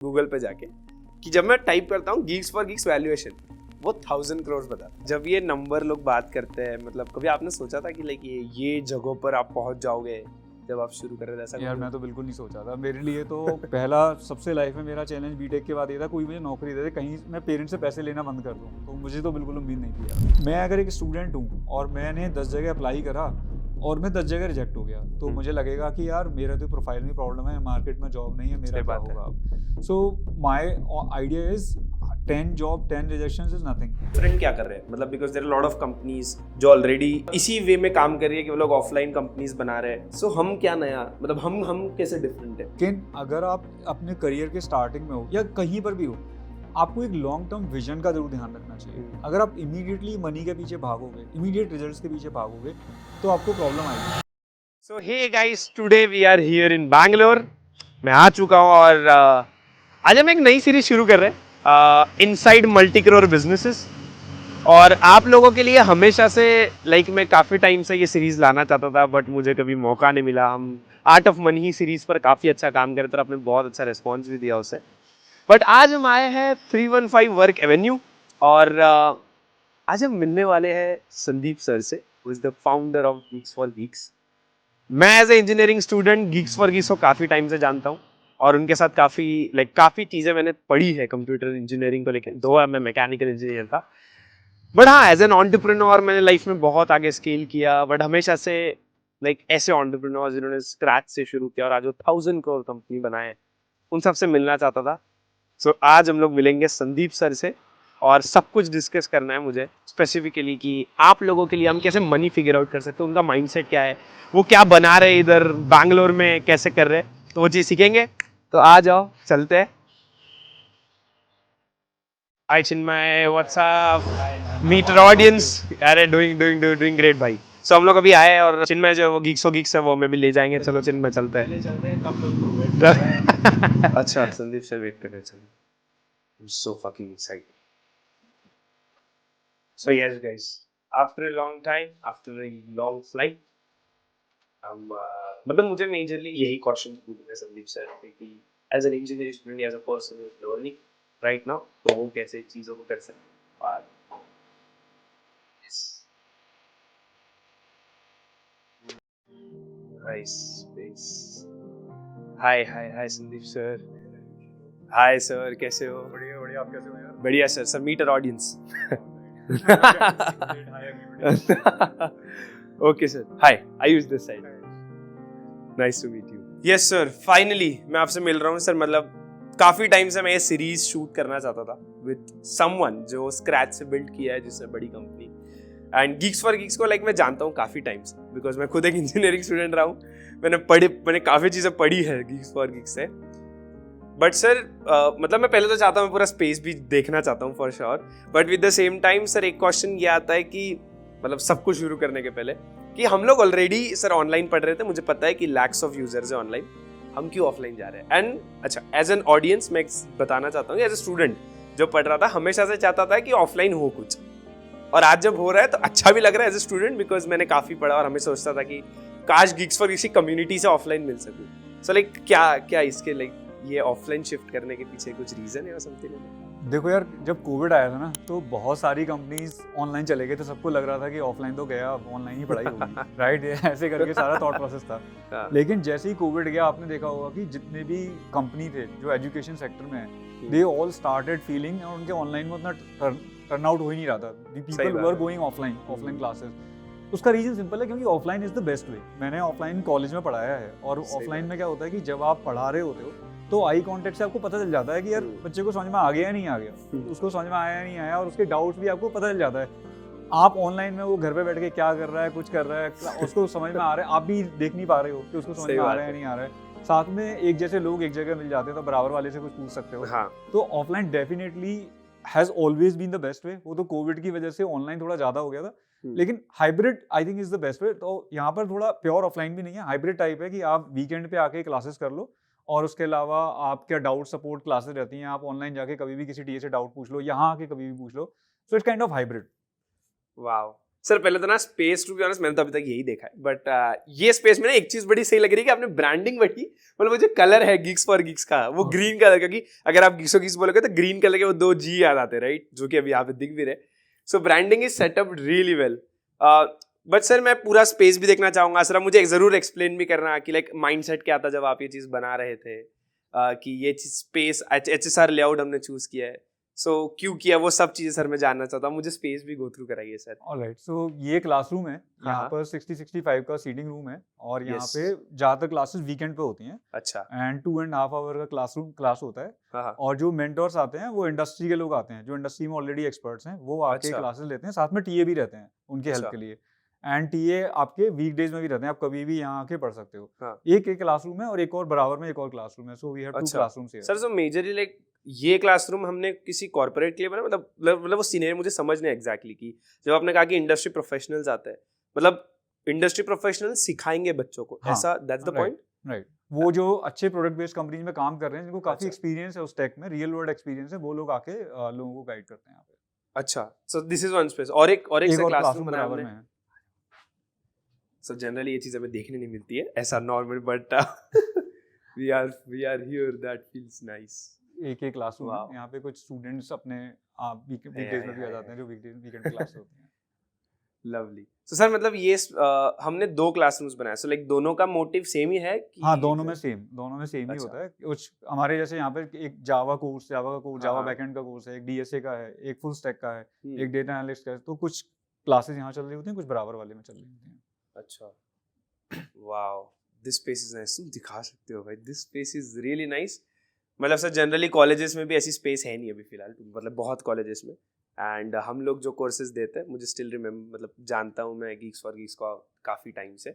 Google पे जाके कि जब मैं टाइप करता हूँ गीक्स फॉर गीक्स वैल्यूएशन, वो 1000 करोड़ बता। जब ये नंबर लोग बात करते हैं, मतलब कभी आपने सोचा था कि लाइक ये जगहों पर आप पहुंच जाओगे जब आप शुरू कर रहे थे? ऐसा यार मैं तो बिल्कुल नहीं सोचा था। मेरे लिए तो पहला सबसे लाइफ में मेरा चैलेंज बीटेक के बाद ये था, कोई मुझे नौकरी दे दे, कहीं मैं पेरेंट्स से पैसे लेना बंद कर दूँ। तो मुझे तो बिल्कुल उम्मीद नहीं थी यार। मैं अगर एक स्टूडेंट हूँ और मैंने 10 जगह अप्लाई करा और मैं 10 जगह रिजेक्ट हो गया, तो मुझे लगेगा कि यार मेरा तो प्रोफाइल में प्रॉब्लम है, मार्केट में जॉब नहीं है, मेरा क्या होगा अब। So my idea is 10 job 10 rejections is nothing. Friend क्या कर रहे हैं, मतलब because there are lot of companies जो ऑलरेडी इसी वे में काम कर रही है कि वो लोग ऑफलाइन कंपनीज बना रहे हैं। सो हम क्या नया, मतलब हम कैसे डिफरेंट है? लेकिन अगर आप अपने करियर के स्टार्टिंग में हो या कहीं पर भी हो, आपको एक लॉन्ग टर्म विजन का जरूर ध्यान रखना चाहिए। अगर आप इमीडिएटली मनी के पीछे भागोगे, इमीडिएट रिजल्ट्स के पीछे भागोगे, तो आपको प्रॉब्लम आएगी। So hey guys, today we are here in Bangalore. मैं आ चुका हूँ और आज हम एक नई सीरीज शुरू कर रहे हैं, इनसाइड मल्टी करोड़ बिजनेसेस। और आप लोगों के लिए हमेशा से मैं काफ़ी टाइम से ये सीरीज़ लाना चाहता था, बट मुझे कभी मौका नहीं मिला। हम art of money he series पर काफ़ी अच्छा काम कर रहे थे और आपने बहुत अच्छा रिस्पॉन्स भी दिया उसे। बट आज हम आए हैं 315 वर्क एवेन्यू और आज हम मिलने वाले हैं संदीप सर से, who is the founder of Geeks for Geeks. मैं as a engineering student Geeks for Geeks को काफ़ी टाइम से जानता हूँ और उनके साथ काफ़ी चीज़ें मैंने पढ़ी है कंप्यूटर इंजीनियरिंग को लेकर, दो मैं मैकेनिकल इंजीनियर था। बट हाँ, एज एन एंटरप्रेन्योर मैंने लाइफ में बहुत आगे स्केल किया, बट हमेशा से ऐसे एंटरप्रेन्योर जिन्होंने स्क्रैच से शुरू किया और आज वो 1000 करोड़ कंपनी बनाए, उन सबसे मिलना चाहता था। सो आज हम लोग मिलेंगे संदीप सर से और सब कुछ डिस्कस करना है मुझे स्पेसिफिकली कि आप लोगों के लिए हम कैसे मनी फिगर आउट कर सकते हैं, उनका माइंडसेट क्या है, वो क्या बना रहे इधर बैंगलोर में, कैसे कर रहे हैं, तो वो चीज़ सीखेंगे। तो आ जाओ, चलते हैं। Hi Chinmay, what's up? Meet our audience. अरे doing great भाई। So हम लोग अभी आए और चिन्मय जो वो गीक्स है वो हमें भी ले जाएंगे। चलो चिन्मय चलते हैं। अच्छा संदीप सर वेट कर रहे हैं। I'm so fucking excited. So yes guys, after a long time, after a long flight, हम मतलब मुझे मेजरली यही क्वेश्चन पूछने संदीप सर कि as an engineering student, as a person learning right now, तो वो कैसे चीज़ों को कर सकते हैं। Nice space. Hi Sandeep sir. Hi sir, कैसे हो? बढ़िया बढ़िया, आप कैसे हो यार? बढ़िया sir. Sir meet our audience. Okay sir, hi, I use this side. Nice to meet you. Yes sir, finally मैं आपसे मिल रहा हूँ सर। मतलब काफी टाइम से मैं ये सीरीज शूट करना चाहता था विद समवन जो स्क्रैच से बिल्ड किया है, जिसने बड़ी company. And Geeks for Geeks को मैं जानता हूँ काफी टाइम से, बिकॉज मैं खुद एक इंजीनियरिंग स्टूडेंट रहा हूँ। मैंने काफी चीजें पढ़ी है गीक्स फॉर गीक्स से। बट सर मतलब मैं पहले तो चाहता हूँ पूरा स्पेस भी देखना चाहता हूँ for sure, but with the same time sir एक क्वेश्चन ये आता है कि मतलब सब कुछ शुरू करने के पहले कि हम लोग ऑलरेडी सर ऑनलाइन पढ़ रहे थे, मुझे पता है कि लैक्स ऑफ यूजर्स है ऑनलाइन, हम क्यों ऑफलाइन जा रहे हैं? एंड अच्छा, एज एन ऑडियंस मैं बताना चाहता हूँ, एज ए स्टूडेंट जो पढ़ रहा था हमेशा से चाहता था कि ऑफलाइन हो कुछ, और आज जब हो रहा है तो अच्छा भी लग रहा है एज ए स्टूडेंट, बिकॉज मैंने काफी पढ़ा और हमें सोचता था कि काश गीक्स फॉर किसी कम्युनिटी से ऑफलाइन मिल सकूं। सो क्या इसके ये ऑफलाइन शिफ्ट करने के पीछे कुछ रीजन है और समथिंग? देखो यार, जब कोविड आया था ना, तो बहुत सारी कंपनीज ऑनलाइन चले गए, तो सबको लग रहा था कि ऑफलाइन तो गया, अब ऑनलाइन ही पढ़ाई होगी। राइट, ऐसे करके सारा थॉट प्रोसेस था। लेकिन जैसे ही कोविड गया, आपने देखा होगा कि जितने भी कंपनी थे जो एजुकेशन सेक्टर में है, दे ऑल स्टार्टेड फीलिंग, और उनके ऑनलाइन में उतना टर्न आउट हो ही नहीं रहा था। People were going offline classes. उसका रीजन सिंपल है, क्योंकि ऑफलाइन इज द बेस्ट वे। मैंने ऑफलाइन कॉलेज में पढ़ाया है, और ऑफलाइन में क्या होता है कि जब आप पढ़ा रहे होते हो तो आई कांटेक्ट से आपको पता चल जाता है कि यार बच्चे को समझ में आ गया या नहीं आ गया, उसको समझ में आया या नहीं आया, और उसके डाउट्स भी आपको पता चल जाता है। आप ऑनलाइन में वो घर पे बैठ के क्या कर रहा है, कुछ कर रहा है, उसको समझ में आ रहा है, आप भी देख नहीं पा रहे हो कि उसको समझ में आ रहा है या नहीं आ रहा है। साथ में एक जैसे लोग एक जगह मिल जाते हैं, तो बराबर वाले से कुछ पूछ सकते हो। हाँ। तो offline definitely has always been the best way. वो तो कोविड की वजह से ऑनलाइन थोड़ा ज्यादा हो गया था, लेकिन hybrid I think is the best वे। तो यहाँ पर थोड़ा प्योर ऑफलाइन भी नहीं है, हाइब्रिड टाइप है कि आप वीकेंड पे आके क्लासेस कर लो, और उसके अलावा आपके डाउट सपोर्ट क्लासेस रहती हैं, आप ऑनलाइन जाके कभी भी किसी टीए से डाउट पूछ लो, यहाँ आके कभी भी पूछ लो। So it's kind of hybrid. Wow, sir पहले तो ना स्पेस, टू बी ऑनेस्ट मैंने तो अभी तक यही देखा है, बट ये स्पेस में ना एक चीज बड़ी सही लग रही है कि आपने ब्रांडिंग बड़ी, मतलब वो जो कलर है Geeks for Geeks का, वो ग्रीन कलर, क्योंकि अगर आप Geeks for Geeks बोलोगे तो ग्रीन कलर के वो 2 G याद आते हैं, राइट, जो कि अभी यहाँ पे दिख भी रहे. So branding is setup really well. But sir मैं पूरा स्पेस भी देखना चाहूंगा. सर आप मुझे जरूर एक्सप्लेन भी करना कि लाइक माइंडसेट क्या था जब आप ये चीज बना रहे थे, कि ये चीज स्पेस HSR लेआउट हमने चूज किया है, सो क्यों किया, वो सब चीजें सर मैं जानना चाहता हूँ. मुझे स्पेस भी गो थ्रू कराइए सर. ऑलराइट, सो ये क्लासरूम है, हाँ, यहाँ पर 60-65 का सीटिंग रूम है, और यहाँ Yes. पे ज़्यादातर क्लासेस वीकेंड पे होती हैं, अच्छा. एंड 2.5 आवर का क्लास होता है. हाँ. और जो मेंटर्स आते हैं वो इंडस्ट्री के लोग आते हैं, जो इंडस्ट्री में ऑलरेडी एक्सपर्ट्स हैं, वो आके अच्छा. क्लासेस लेते हैं. साथ में टीए भी रहते हैं उनके हेल्प अच्छा. के लिए, एंड टीए आपके वीकडेज में भी रहते हैं, आप कभी भी यहाँ आके पढ़ सकते हो. हाँ. एक क्लासरूम है, और एक और बराबर में एक और क्लासरूम है, सो वी हैव 2 अच्छा. Classrooms here. सर जो मेजरली लाइक ये क्लासरूम हमने किसी कॉर्पोरेट के लिए बना, मतलब वो सीनियर मुझे समझ नहीं एग्जैक्टली की, जब आपने कहा कि इंडस्ट्री प्रोफेशनल्स आते हैं, मतलब इंडस्ट्री प्रोफेशनल सिखाएंगे बच्चों को, हाँ, ऐसा, दैट्स द पॉइंट. राइट. वो जो अच्छे प्रोडक्ट बेस्ड कंपनीज में काम कर रहे हैं, जिनको काफी अच्छा. एक्सपीरियंस है उस टेक में, रियल वर्ल्ड एक्सपीरियंस है, वो लोग आके लोगों को गाइड करते हैं यहाँ पे. अच्छा, so this is one space, और एक एक और क्लासरूम बनाया बराबर हमने. में है. सो जनरली ये चीज हमें देखने नहीं मिलती है ऐसा normal, but we are here, that feels nice. एक क्लासरूम Wow. है, यहाँ पे कुछ स्टूडेंट्स अपने वीकडेज में भी आ जाते हैं, जो वीकेंड क्लास होती हैं. लवली. सो सर मतलब ये हमने 2 क्लासरूम्स बनाए, सो लाइक दोनों का मोटिव सेम ही है कि? हाँ, दोनों में सेम ही अच्छा. होता है. कुछ हमारे जैसे यहाँ पे एक जावा का कोर्स, जावा हाँ. बैकएंड का कोर्स है, एक डीएसए का है, एक फुल स्टैक का है, हम्म. एक डेटा एनालिस्ट का है. तो कुछ क्लासेस यहाँ चल रही होती हैं, कुछ बराबर वाले में चल रही होती हैं. अच्छा. Wow, this space is nice. तुम दिखा सकते हो भाई, this space is really nice. मतलब सर जनरली कॉलेजेस में भी ऐसी स्पेस है नहीं अभी फिलहाल, मतलब बहुत कॉलेजेस में, एंड हम लोग जो कोर्सेज देते हैं, मुझे स्टिल रिमेम्बर, मतलब जानता हूँ मैं Geeks for Geeks को काफ़ी टाइम से,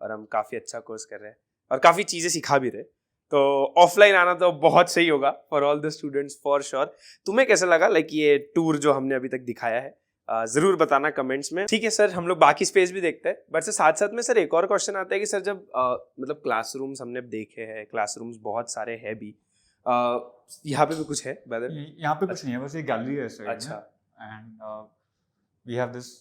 और हम काफ़ी अच्छा कोर्स कर रहे हैं और काफ़ी चीज़ें सिखा भी रहे. तो ऑफलाइन आना तो बहुत सही होगा for all the students for sure. तुम्हें कैसा लगा लाइक ये टूर जो हमने अभी तक दिखाया है? जरूर बताना कमेंट्स में. ठीक है सर, हम लोग बाकी स्पेस भी देखते हैं, बट सर साथ साथ में सर एक और क्वेश्चन आता है कि सर जब मतलब क्लासरूम्स हमने देखे हैं, क्लासरूम्स बहुत सारे हैं भी, यहाँ पे भी कुछ है ब्रदर? यहाँ पे कुछ नहीं है, बस एक गैलरी है इस साइड में. अच्छा. एंड वी हैव दिस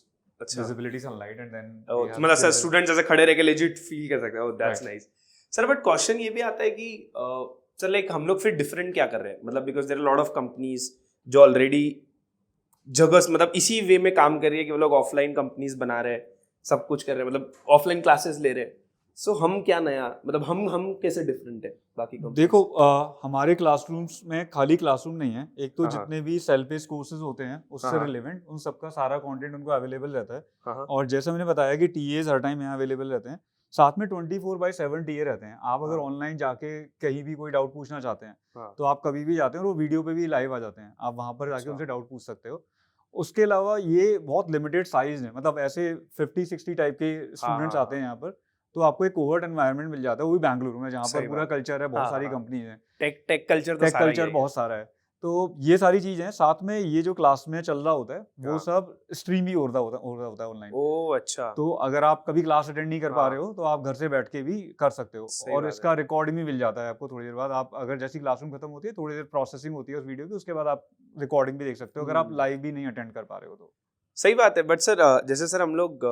अच्छा. विजिबिलिटी सनलाइट, एंड देन मतलब सर स्टूडेंट्स ऐसे खड़े रह के लेजिट फील कर सकते हैं. Oh that's Right. Nice. Sir but question ये भी आता है कि सर लाइक हम लोग फिर डिफरेंट क्या कर रहे हैं, मतलब because there are lot of companies जो ऑलरेडी जगह मतलब इसी वे में काम कर रही है कि वो लोग ऑफलाइन कंपनीज बना रहे हैं, सब कुछ कर रहे हैं, मतलब ऑफलाइन क्लासेस ले रहे हैं. सो हम क्या नया, मतलब हम कैसे डिफरेंट है बाकी कंपनीज? देखो, हमारे क्लासरूम्स में खाली क्लासरूम नहीं है. एक तो हाँ. जितने भी सेल्फ बेस्ड कोर्सेज होते हैं उससे हाँ. रिलेवेंट, उन सबका सारा कंटेंट उनको अवेलेबल रहता है. हाँ. और जैसा मैंने बताया कि टीएज हर टाइम यहाँ अवेलेबल रहते हैं. साथ में 24/7 टीए रहते हैं. आप अगर हाँ. ऑनलाइन जाके कहीं भी कोई डाउट पूछना चाहते हैं, हाँ. तो आप कभी भी जाते हैं, और वो वीडियो पे भी लाइव आ जाते हैं. आप वहाँ पर जाके अच्छा. उनसे डाउट पूछ सकते हो. उसके अलावा ये बहुत लिमिटेड साइज है, मतलब ऐसे 50-60 टाइप के स्टूडेंट्स हाँ. आते हैं यहाँ पर. तो आपको एक कोवर्ट एनवायरनमेंट मिल जाता है, वो भी बेंगलुरु में, जहाँ सही पर पूरा बात. कल्चर है, बहुत हाँ, सारी हाँ. कंपनीज हैं, टेक कल्चर तो टेक सारा ही कल्चर है. बहुत सारा है. तो ये सारी चीजें हैं. साथ में ये जो क्लास में चल रहा होता है, वो हाँ. सब स्ट्रीम भी हो रहा होता है ऑनलाइन. ओह अच्छा. तो अगर आप कभी क्लास अटेंड नहीं कर पा हाँ. रहे हो, तो आप घर से बैठ के भी कर सकते हो. सही और बात इसका रिकॉर्डिंग भी मिल जाता है आपको थोड़ी देर बाद. आप अगर जैसी क्लासरूम खत्म होती है, थोड़ी देर प्रोसेसिंग होती है उस वीडियो की, उसके बाद आप रिकॉर्डिंग भी देख सकते हो, अगर आप लाइव भी नहीं अटेंड कर पा रहे हो तो. सही बात है. बट सर जैसे सर हम लोग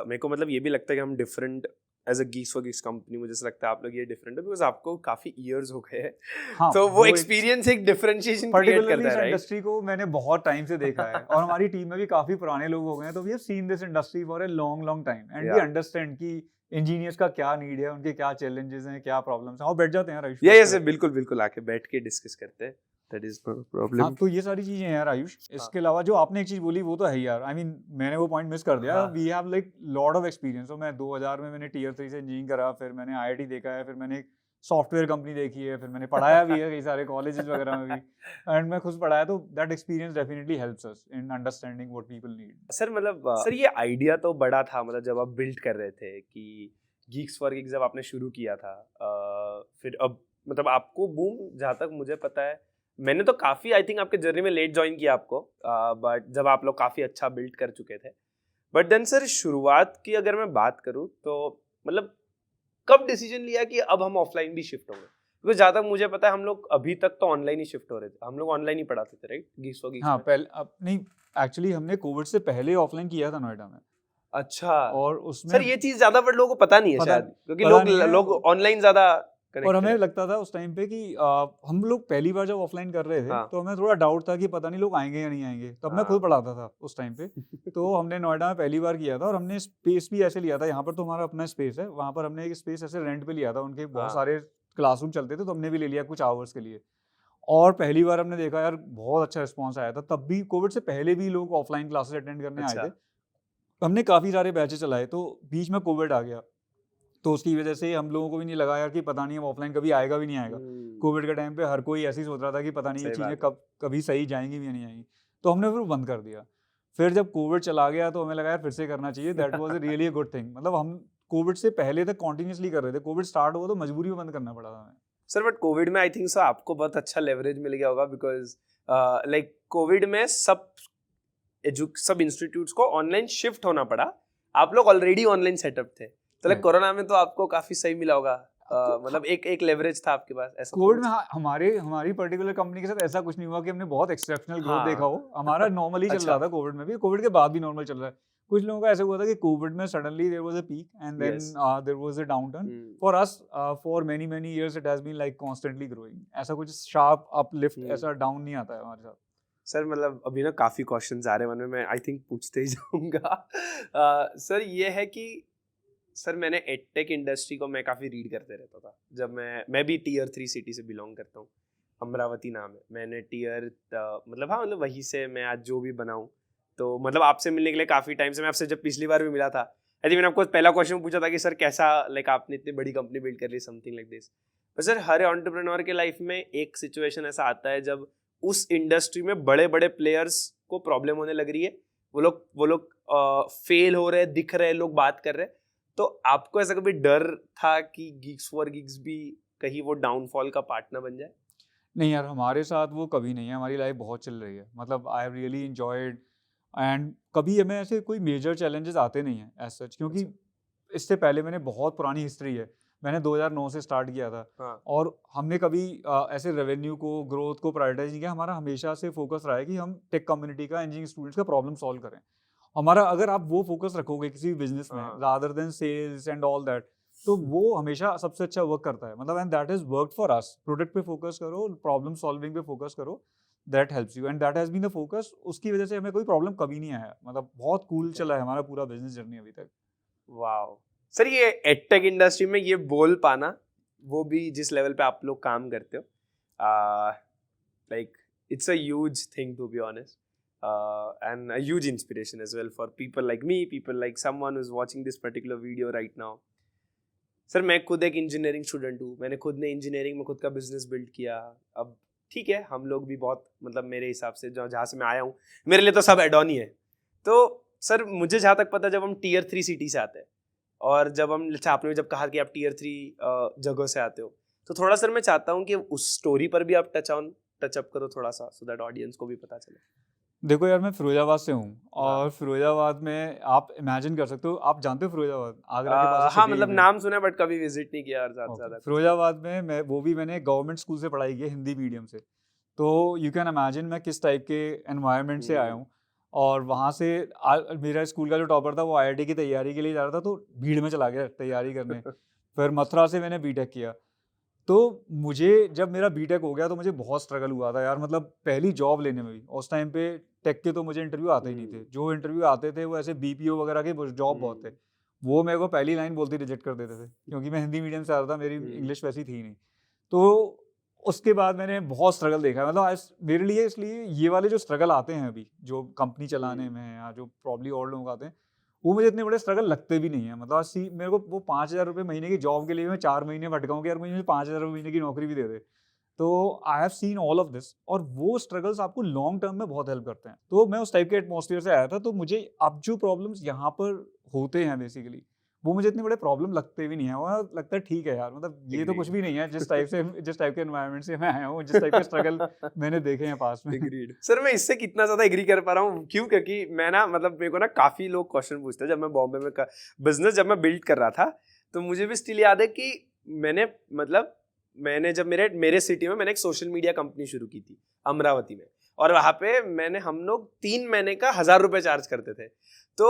मेरे को मतलब ये भी लगता है कि हम different as a Geeks for Geeks company, मुझे ऐसा लगता है आप लोग ये डिफरेंट है बिकॉज आपको काफी इयर्स हो गए हैं. हाँ, तो वो एक्सपीरियंस एक डिफरेंशिएशन क्रिएट पर्टिकुलरली करता इस है, राइट? इंडस्ट्री को मैंने बहुत टाइम से देखा है, और हमारी टीम में भी काफी पुराने लोग हो गए हैं. तो we have seen this industry for a long time, and we Yeah. Understand कि इंजीनियर्स का क्या नीड है, उनके क्या चैलेंजेस हैं, क्या प्रॉब्लम्स हैं. और बैठ जाते हैं यार आयुष. ये बिल्कुल बिल्कुल आके बैठ के डिस्कस करते हैं. दैट इज नो हाँ, प्रॉब्लम. तो ये सारी चीजें हैं यार आयुष. इसके अलावा जो आपने एक चीज बोली वो तो है ही यार. आई मीन मैंने वो पॉइंट मिस कर दिया. हाँ. We have like lot of experience. तो मैं 2000 में मैंने टियर 3 से इंजीनियरिंग करा, फिर मैंने आईआईटी देखा है, फिर मैंने एक सॉफ्टवेयर कंपनी देखी है, फिर मैंने पढ़ाया भी है कई सारे कॉलेजेस वगैरह में भी, एंड मैं खुद पढ़ाया. तो that experience definitely helps us in understanding what people need. Sir मतलब सर ये आइडिया तो बड़ा था, मतलब जब आप बिल्ड कर रहे थे कि Geeks for Geeks जब आपने शुरू किया था, फिर अब मतलब आपको बूम, जहाँ तक मुझे पता है, मैंने तो काफ़ी आई थिंक आपके जर्नी में लेट ज्वाइन किया आपको, बट जब आप लोग काफ़ी अच्छा बिल्ड कर चुके थे. बट देन सर शुरुआत की अगर मैं बात करूँ तो मतलब कब डिसीजन लिया कि अब हम ऑफलाइन भी शिफ्ट होंगे? बिकॉज जहाँ तक मुझे पता है हम लोग अभी तक तो ऑनलाइन ही शिफ्ट हो रहे थे, हम लोग ऑनलाइन ही पढ़ाते थे, राइट? गीक्स फॉर गीक्स हाँ में। पहले अब नहीं, एक्चुअली हमने कोविड से पहले ऑफलाइन किया था नोएडा में। अच्छा और उसमें सर ये चीज ज्यादा बट लोगों को पता नहीं है शायद, क्योंकि पता नहीं है। लोग ऑनलाइन ज्यादा और कनेक्टेड हमें है। लगता था उस टाइम पे कि हम लोग पहली बार जब ऑफलाइन कर रहे थे हाँ। तो हमें थोड़ा डाउट था कि पता नहीं लोग आएंगे या नहीं आएंगे। तब मैं खुद पढ़ाता था उस टाइम पे। तो हमने नोएडा में पहली बार किया था और हमने स्पेस भी ऐसे लिया था, यहाँ पर तो हमारा अपना स्पेस है, वहाँ पर हमने एक स्पेस ऐसे रेंट पे लिया था, उनके बहुत सारे क्लासरूम चलते थे तो हमने भी ले लिया कुछ आवर्स के लिए। और पहली बार हमने देखा यार बहुत अच्छा रिस्पॉन्स आया था। तब भी कोविड से पहले भी लोग ऑफलाइन क्लासेस अटेंड करने आए थे। हमने काफ़ी सारे बैचेस चलाए, तो बीच में कोविड आ गया तो उसकी वजह से हम लोगों को भी नहीं लगा यार कि पता नहीं अब ऑफलाइन कभी आएगा भी नहीं आएगा। कोविड के टाइम पे हर कोई ऐसे ही सोच रहा था कि पता नहीं ये सही चीज़ें बात कभी सही जाएंगी भी या नहीं आएंगी। तो हमने फिर बंद कर दिया। फिर जब कोविड चला गया तो हमें लगा यार फिर से करना चाहिए। That was really a good thing. मतलब हम कोविड से पहले तक कॉन्टिन्यूसली कर रहे थे, कोविड स्टार्ट हुआ तो मजबूरी में बंद करना पड़ा था हमें। सर बट कोविड में आई थिंक सो आपको बहुत अच्छा लेवरेज मिल गया होगा, बिकॉज लाइक कोविड में सब इंस्टीट्यूट्स को ऑनलाइन शिफ्ट होना पड़ा, आप लोग ऑलरेडी ऑनलाइन सेटअप थे, तो लाइक कोरोना में तो आपको काफी सही मिला होगा। मतलब एक लेवरेज था आपके पास ऐसा। कोविड में हाँ, हमारी पर्टिकुलर कंपनी के साथ ऐसा कुछ नहीं हुआ कि हमने बहुत एक्सेप्शनल ग्रोथ देखा हो। हमारा नॉर्मली चल रहा था कोविड में भी, कोविड के बाद भी नॉर्मल चल रहा है। कुछ लोगों का ऐसा हुआ था कि कोविड में suddenly there was a peak and then there was a downturn. For us for many years it has been like constantly growing. ऐसा कुछ शार्प अपलिफ्ट ऐसा डाउन नहीं आता है हमारे साथ। सर मतलब अभी ना काफी क्वेश्चंस आ रहे हैं मन में, मैं आई थिंक पूछते ही जाऊंगा। सर ये है कि सर मैंने एडटेक इंडस्ट्री को मैं काफ़ी रीड करते रहता था। जब मैं भी टियर 3 सिटी से बिलोंग करता हूँ, अमरावती नाम है। मैंने मतलब हाँ मतलब वहीं से मैं आज जो भी बनाऊँ, तो मतलब आपसे मिलने के लिए काफ़ी टाइम से, मैं आपसे जब पिछली बार भी मिला था आई थिंक मैंने आपको पहला क्वेश्चन पूछा था कि सर कैसा लाइक आपने इतनी बड़ी कंपनी बिल्ड कर ली, समथिंग लाइक दिस। पर सर हर एंटरप्रेन्योर के लाइफ में एक सिचुएशन ऐसा आता है जब उस इंडस्ट्री में बड़े बड़े प्लेयर्स को प्रॉब्लम होने लग रही है, वो लोग फेल हो रहे हैं, दिख रहे हैं, लोग बात कर रहे हैं। तो आपको ऐसा कभी डर था कि गीक्स फॉर गीक्स भी कहीं वो डाउनफॉल का पार्ट ना बन जाए? नहीं यार, हमारे साथ वो कभी नहीं है। हमारी लाइफ बहुत चल रही है। मतलब I have really enjoyed and कभी हमें ऐसे कोई मेजर चैलेंजेस आते नहीं हैं एज सच, क्योंकि इससे पहले मैंने बहुत पुरानी हिस्ट्री है। मैंने 2009 से स्टार्ट किया था। हाँ। और हमने कभी ऐसे रेवेन्यू को, ग्रोथ को प्रायोरिटाइज नहीं किया। हमारा हमेशा से फोकस रहा है कि हम टेक कम्युनिटी का, इंजीनियरिंग स्टूडेंट्स का प्रॉब्लम सॉल्व करें। हमारा अगर आप वो फोकस रखोगे किसी भी बिजनेस में rather than sales and all that, तो वो हमेशा सबसे अच्छा वर्क करता है। मतलब and that is work for us. Product पे फोकस करो, प्रॉब्लम सॉल्विंग पे फोकस करो, that helps you and that has been the focus. उसकी वजह से हमें कोई प्रॉब्लम कभी नहीं आया। मतलब बहुत कूल चला है हमारा पूरा बिजनेस जर्नी अभी तक। वाओ सर, ये एडटेक इंडस्ट्री में ये बोल पाना, वो भी जिस लेवल पे आप लोग काम करते हो, like it's a huge thing to be honest, and a huge inspiration as well for people like me, people like someone who's watching this particular video right now. Sir मैं खुद एक इंजीनियरिंग स्टूडेंट हूँ, मैंने खुद ने engineering में खुद का बिजनेस बिल्ड किया। अब ठीक है, हम लोग भी बहुत, मतलब मेरे हिसाब से जहाँ से मैं आया हूँ, मेरे लिए तो सब एड ऑन ही है। तो सर मुझे जहाँ तक पता, जब हम टियर 3 सिटी से आते हैं और जब आपने जब कहा कि आप टियर 3 जगह से आते हो, तो थोड़ा सर मैं चाहता हूँ कि उस स्टोरी पर भी आप टच अप करो थोड़ा सा, सो दैट ऑडियंस को भी पता चले। देखो यार, मैं फिरोजाबाद से हूँ और फिरोजाबाद में आप इमेजिन कर सकते हो, आप जानते हो फिरोजाबाद आगरा के पास? हाँ मतलब नाम सुना बट कभी विजिट नहीं किया ज्यादा। फिरोजाबाद में मैंने गवर्नमेंट स्कूल से पढ़ाई की है, हिंदी मीडियम से। तो यू कैन इमेजिन मैं किस टाइप के एनवायरनमेंट से आया हूँ। और वहाँ से मेरा स्कूल का जो टॉपर था वो IIT की तैयारी के लिए जा रहा था, तो भीड़ में चला गया तैयारी करने। फिर मथुरा से मैंने बीटेक किया। तो मुझे जब मेरा बीटेक हो गया तो मुझे बहुत स्ट्रगल हुआ था यार। मतलब पहली जॉब लेने में भी उस टाइम पे टेक के तो मुझे इंटरव्यू आते ही नहीं थे। जो इंटरव्यू आते थे वो ऐसे BPO वगैरह के जॉब बहुत थे, वो मेरे को पहली लाइन बोलते रिजेक्ट कर देते थे, क्योंकि मैं हिंदी मीडियम से आ रहा था, मेरी इंग्लिश वैसी थी नहीं। तो उसके बाद मैंने बहुत स्ट्रगल देखा। मतलब मेरे लिए, इसलिए ये वाले जो स्ट्रगल आते हैं अभी, जो कंपनी चलाने में या जो प्रॉब्ली और लोग आते हैं, वो मुझे इतने बड़े स्ट्रगल लगते भी नहीं है। मतलब मेरे को वो 5,000 रुपये महीने की जॉब के लिए मैं 4 महीने भटकाऊँ कि यार मुझे 5,000 रुपये महीने की नौकरी भी दे दे। तो I have seen all of this, और वो स्ट्रगल्स आपको लॉन्ग टर्म में बहुत हेल्प करते हैं। तो मैं उस टाइप के एटमॉस्फेयर से आया था, तो मुझे अब जो प्रॉब्लम्स यहाँ पर होते हैं बेसिकली, वो मुझे इतने बड़े प्रॉब्लम लगते भी नहीं है। वो लगता है ठीक है यार, मतलब ये तो कुछ भी नहीं है। जिस टाइप के एनवायरनमेंट से मैं आया हूँ, जिस टाइप के स्ट्रगल मैंने देखे हैं पास में। सर मैं इससे कितना ज्यादा एग्री कर पा रहा हूँ, क्यों? क्योंकि मैं ना, मतलब मेरे को ना काफी लोग क्वेश्चन पूछते हैं। जब मैं बॉम्बे में बिजनेस जब मैं बिल्ड कर रहा था, तो मुझे भी स्टिल याद है कि मैंने, मतलब मैंने जब मेरे सिटी में मैंने एक सोशल मीडिया कंपनी शुरू की थी अमरावती में, और वहाँ पे हम लोग 3 महीने का 1,000 रुपये चार्ज करते थे। तो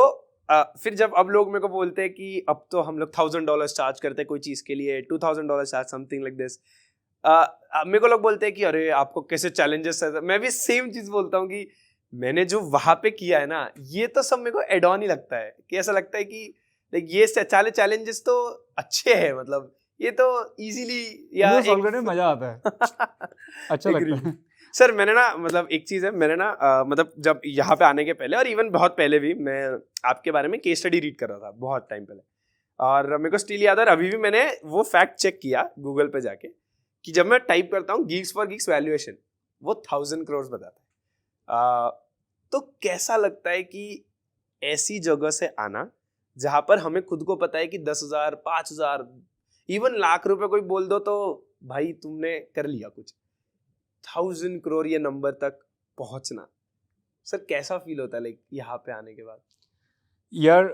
फिर जब अब लोग मेरे को बोलते हैं कि अब तो हम लोग $1,000 चार्ज करते हैं कोई चीज़ के लिए, $2,000 चार्ज, समथिंग लाइक दिस। मेरे को लोग बोलते हैं कि अरे आपको कैसे चैलेंजेस है। मैं भी सेम चीज़ बोलता हूँ कि मैंने जो वहाँ पे किया है ना, ये तो सब मेरे को एड ऑन ही लगता है, कि ऐसा लगता है कि ये सारे चैलेंजेस तो अच्छे हैं, मतलब ये तो इजीली या वो सॉल्व करने में मजा आता है। अच्छा लगता है। सर मैंने ना, मतलब एक चीज़ है, मैंने ना मतलब जब यहाँ पे आने के पहले और इवन बहुत पहले भी मैं आपके बारे में केस स्टडी रीड कर रहा था बहुत टाइम पहले, और मेरे को स्टिल याद है, अभी भी मैंने वो फैक्ट चेक किया गूगल पे जाके कि जब मैं टाइप करता हूँ गीक्स फॉर गीक्स वैल्यूएशन, वो 1,000 करोड़ बताता है। तो कैसा लगता है कि ऐसी जगह से आना जहाँ पर हमें खुद को पता है कि 10,000, 5,000, इवन लाख रुपए कोई बोल दो तो भाई तुमने कर लिया कुछ, 1,000 करोड़ ये नंबर तक पहुंचना, सर कैसा फील होता है लाइक यहाँ पे आने के बाद? यार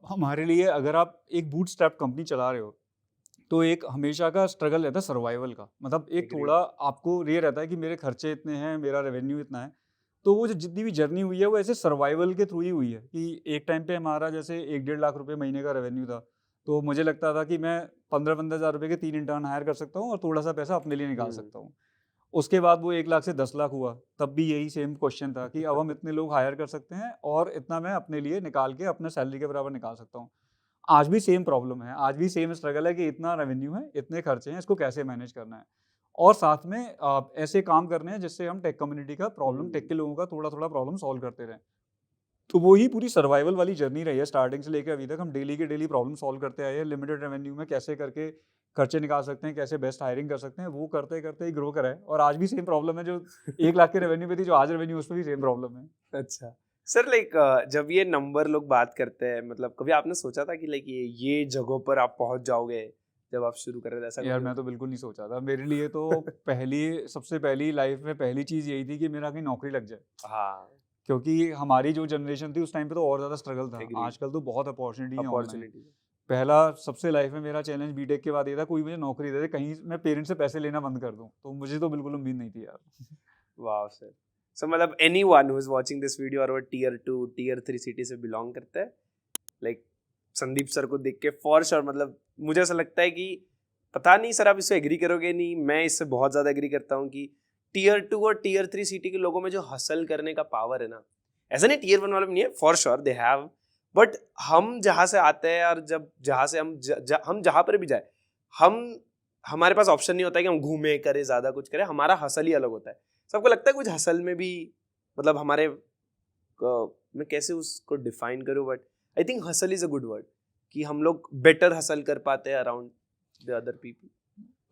हमारे लिए अगर आप एक बूटस्ट्रैप कंपनी चला रहे हो तो एक हमेशा का स्ट्रगल रहता है सर्वाइवल का। मतलब एक Agreed. थोड़ा आपको ये रहता है कि मेरे खर्चे इतने हैं, मेरा रेवेन्यू इतना है। तो वो जो जितनी भी जर्नी हुई है वो ऐसे सर्वाइवल के थ्रू ही हुई है कि एक टाइम पे हमारा जैसे 1-1.5 लाख रुपए महीने का रेवेन्यू था, तो मुझे लगता था कि मैं 15-15 हज़ार रुपये के 3 इंटर्न हायर कर सकता हूँ और थोड़ा सा पैसा अपने लिए निकाल सकता हूँ। उसके बाद वो 1 लाख से 10 लाख हुआ, तब भी यही सेम क्वेश्चन था कि अब हम इतने लोग हायर कर सकते हैं और इतना मैं अपने लिए निकाल के अपने सैलरी के बराबर निकाल सकता हूँ। आज भी सेम प्रॉब्लम है, आज भी सेम स्ट्रगल है कि इतना रेवेन्यू है, इतने खर्चे हैं, इसको कैसे मैनेज करना है। और साथ में ऐसे काम करने हैं जिससे हम टेक कम्युनिटी का प्रॉब्लम, टेक के लोगों का थोड़ा-थोड़ा प्रॉब्लम सॉल्व करते रहें। तो वो ही पूरी सर्वाइवल वाली जर्नी रही है स्टार्टिंग से लेके अभी तक। हम डेली के डेली प्रॉब्लम सॉल्व करते आए हैं। लिमिटेड रेवेन्यू में कैसे करके खर्चे निकाल सकते हैं, कैसे बेस्ट हायरिंग कर सकते हैं, वो करते-करते ही ग्रो करा है। और आज भी सेम प्रॉब्लम है जो 1 लाख के रेवेन्यू पे थी, जो आज रेवेन्यू उस पे भी सेम प्रॉब्लम है। अच्छा सर, लाइक जब ये नंबर लोग बात करते हैं, मतलब कभी आपने सोचा था कि लाइक ये जगहों पर आप पहुंच जाओगे जब आप शुरू कर रहे थे? ऐसा यार मैं तो बिल्कुल नहीं सोचा था। मेरे लिए तो सबसे पहली लाइफ में पहली चीज़ यही थी कि मेरा कहीं नौकरी लग जाए। हाँ, क्योंकि हमारी जो जनरेशन थी उस टाइम पे तो और ज़्यादा स्ट्रगल था। Agreed. आजकल तो बहुत अपॉर्चुनिटी है ऑनलाइन। अपॉर्चुनिटी। पहला सबसे लाइफ में मेरा चैलेंज बीटेक के बाद ये था, कोई मुझे नौकरी दे दे, कहीं मैं पेरेंट्स से पैसे लेना बंद कर दूं। तो मुझे तो बिल्कुल उम्मीद नहीं थी यार। वाह सर। सो मतलब anyone who is watching this video और वो टियर 2 टियर 3 सिटी से बिलोंग करता है, लाइक संदीप सर को देख के फॉर श्योर, मतलब मुझे ऐसा लगता है कि पता नहीं सर आप इससे एग्री करोगे नहीं, मैं इससे बहुत ज़्यादा एग्री करता हूँ कि टियर 2 और टियर 3 सिटी के लोगों में जो हसल करने का पावर है ना, ऐसा नहीं टियर 1 वाले में नहीं है, for sure they have, but हम जहाँ से आते हैं और जब जहाँ से हम जहाँ पर भी जाए, हमारे पास ऑप्शन नहीं होता है कि हम घूमे करें, ज़्यादा कुछ करें, हमारा हसल ही अलग होता है। सबको लगता है कुछ हसल में भी, मतलब हमारे मैं कैसे उसको डिफाइन करूँ, but I think hustle is a good word, कि हम लोग बेटर हसल कर पाते हैं अराउंड द अदर पीपल।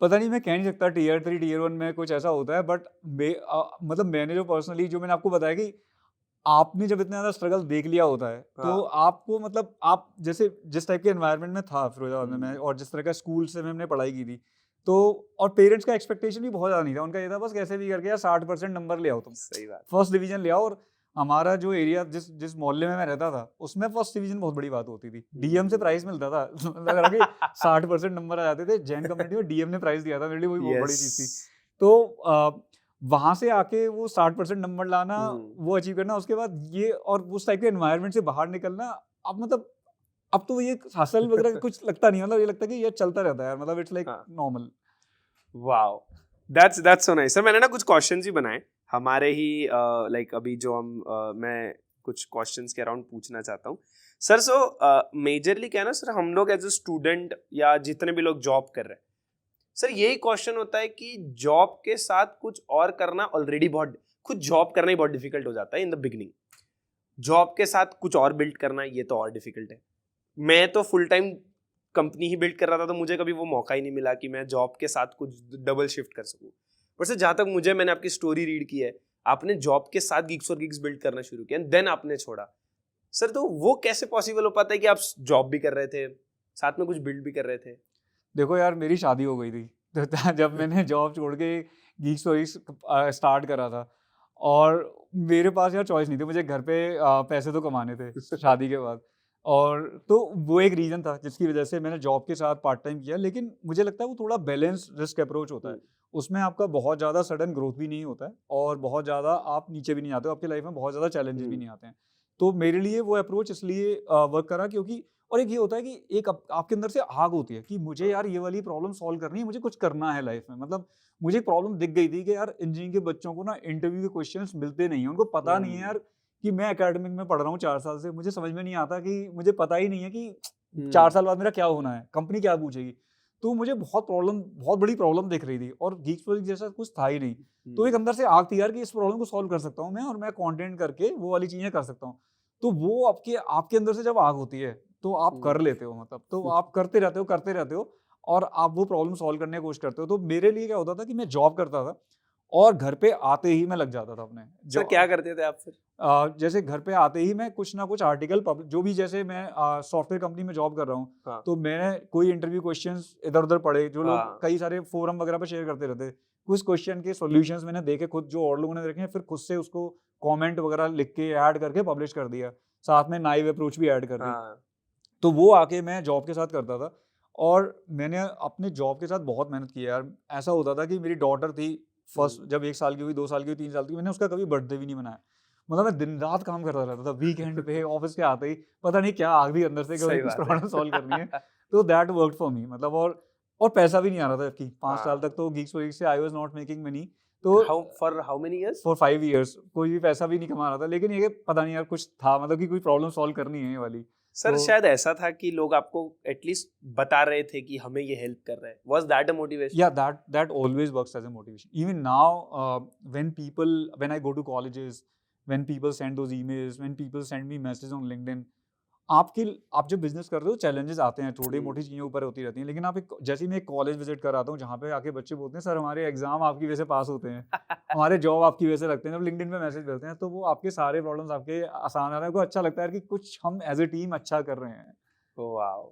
पता नहीं, मैं कह नहीं सकता टियर 3 टियर 1 में कुछ ऐसा होता है, बट मतलब मैंने जो पर्सनली, जो मैंने आपको बताया कि आपने जब इतना ज़्यादा स्ट्रगल देख लिया होता है, तो आपको, मतलब आप जैसे जिस टाइप के एनवायरनमेंट में था फिरोजाबाद में, और जिस तरह का स्कूल से हमने पढ़ाई की थी, तो और पेरेंट्स का एक्सपेक्टेशन भी बहुत ज़्यादा नहीं था। उनका ये था बस कैसे भी करके यार 60% नंबर ले आओ तुम, सही बात। फर्स्ट डिवीजन ले आओ। और हमारा जो एरिया, जिस मोहल्ले में मैं रहता था, उसमें फर्स्ट डिवीजन बहुत बड़ी बात होती थी। डीएम से प्राइज मिलता था। लग रहा कि 60% नंबर आ जाते थे। जैन कम्युनिटी में डीएम ने प्राइज दिया था, मेरे लिए वही बहुत बड़ी चीज़ थी। तो वहाँ से आके वो 60% नंबर लाना, वो अचीव करना, उसके बाद ये और उस टाइप के एनवायरनमेंट से बाहर निकलना, अब मतलब अब तो ये हसल वगैरह कुछ लगता नहीं, मतलब ये लगता है कि ये चलता रहता है यार, मतलब it's like normal. Wow, that's so nice sir. मैंने ना कुछ क्वेश्चंस ही बनाए हमारे ही, लाइक अभी जो मैं कुछ क्वेश्चंस के अराउंड पूछना चाहता हूँ सर। सो मेजरली क्या है ना सर, हम लोग एज अ स्टूडेंट या जितने भी लोग जॉब कर रहे हैं सर, यही क्वेश्चन होता है कि जॉब के साथ कुछ और करना ऑलरेडी बहुत, खुद जॉब करना ही बहुत डिफिकल्ट हो जाता है इन द बिगनिंग। जॉब के साथ कुछ और बिल्ड करना, ये तो और डिफिकल्ट है। मैं तो फुल टाइम कंपनी ही बिल्ड कर रहा था, तो मुझे कभी वो मौका ही नहीं मिला कि मैं जॉब के साथ कुछ डबल शिफ्ट कर सकूं। पर सर जहाँ तक मैंने आपकी स्टोरी रीड की है, आपने जॉब के साथ गिग्स और गिग्स बिल्ड करना शुरू किया, देन आपने छोड़ा। सर तो वो कैसे पॉसिबल हो पाता है कि आप जॉब भी कर रहे थे, साथ में कुछ बिल्ड भी कर रहे थे? देखो यार, मेरी शादी हो गई थी तो जब मैंने जॉब छोड़ के गिग्स वगिग्स स्टार्ट करा था, और मेरे पास यार चॉइस नहीं थी, मुझे घर पे पैसे तो कमाने थे शादी के बाद। और तो वो एक रीज़न था जिसकी वजह से मैंने जॉब के साथ पार्ट टाइम किया, लेकिन मुझे लगता है वो थोड़ा बैलेंस रिस्क अप्रोच होता है। उसमें आपका बहुत ज़्यादा सडन ग्रोथ भी नहीं होता है और बहुत ज़्यादा आप नीचे भी नहीं आते हो, आपकी लाइफ में बहुत ज़्यादा चैलेंजेस भी नहीं आते हैं। तो मेरे लिए वो अप्रोच इसलिए वर्क करा क्योंकि, और एक ये होता है कि एक आपके अंदर से आग होती है कि मुझे यार ये वाली प्रॉब्लम सॉल्व करनी है, मुझे कुछ करना है लाइफ में। मतलब मुझे एक प्रॉब्लम दिख गई थी कि यार इंजीनियरिंग के बच्चों को ना इंटरव्यू के क्वेश्चंस मिलते नहीं है, उनको पता नहीं है यार कि मैं एकेडमिक में पढ़ रहा हूँ 4 साल से, मुझे समझ में नहीं आता कि मुझे पता ही नहीं है कि 4 साल बाद मेरा क्या होना है, कंपनी क्या पूछेगी। तो मुझे बहुत बड़ी प्रॉब्लम दिख रही थी और गीक्स वर्क्स जैसा कुछ था ही नहीं। तो एक अंदर से आग थी यार कि इस प्रॉब्लम को सॉल्व कर सकता हूँ मैं, और मैं कंटेंट करके वो वाली चीजें कर सकता हूँ। तो वो आपके आपके अंदर से जब आग होती है तो आप कर लेते हो, मतलब तो आप करते रहते हो और आप वो प्रॉब्लम सॉल्व करने की कोशिश करते हो। तो मेरे लिए क्या होता था कि मैं जॉब करता था और घर पे आते ही मैं लग जाता था अपने सर क्या करते थे आप फिर? जैसे घर पे आते ही मैं कुछ ना कुछ आर्टिकल जो भी, जैसे मैं सॉफ्टवेयर कंपनी में जॉब कर रहा हूँ, हाँ। तो मैंने कोई इंटरव्यू क्वेश्चंस इधर उधर पढ़े जो लोग हाँ। कई सारे फोरम वगैरह पे शेयर करते रहते, कुछ क्वेश्चन के सॉल्यूशंस मैंने देखे खुद जो और लोगों ने देखे, फिर खुद से उसको कमेंट वगैरह लिख के ऐड करके पब्लिश कर दिया, साथ में नाइव अप्रोच भी ऐड कर दी। हाँ। तो वो आके मैं जॉब के साथ करता था और मैंने अपने जॉब के साथ बहुत मेहनत की है यार। ऐसा होता था कि मेरी डॉटर थी फर्स्ट, जब 1 साल की हुई, 2 साल की हुई, 3 साल की, मैंने उसका कभी बर्थडे भी नहीं मनाया। मतलब मैं दिन रात काम करता रहता था, वीकेंड पे ऑफिस के आते ही पता नहीं क्या आग थी अंदर से कि सही कुछ बात है। प्रॉब्लम सॉल्व करनी है। तो दैट वर्कड फॉर मी, मतलब और पैसा भी नहीं आ रहा था जबकि 5 साल हाँ। तक तो गीक्स वीक्स से I was not making money. तो for how many years? For 5 years कोई भी पैसा भी नहीं कमा रहा था, लेकिन ये पता नहीं यार कुछ था, मतलब कि कोई प्रॉब्लम सॉल्व करनी है ये वाली। सर तो शायद ऐसा था कि लोग आपको एटलीस्ट बता रहे थे कि हमें ये हेल्प कर रहा है। Was that a motivation? yeah, that always works as a motivation. Even now, when I go to colleges, when people send those emails, when people send me messages on LinkedIn, आप जब business कर रहे हो challenges आते हैं, छोटी मोटी चीज़ें ऊपर होती रहती हैं, लेकिन आप जैसे ही मैं एक कॉलेज विजिट कर आता हूँ जहाँ पे आके बच्चे बोलते हैं सर हमारे एग्जाम आपकी वजह से पास होते हैं, हमारे जॉब आपकी वजह से लगते हैं, जब लिंक्डइन पे मैसेज करते हैं तो वो आपके सारे प्रॉब्लम्स आपके आसान आ रहे हैं, को अच्छा लगता है कि कुछ हम एज ए टीम अच्छा कर रहे हैं। Wow,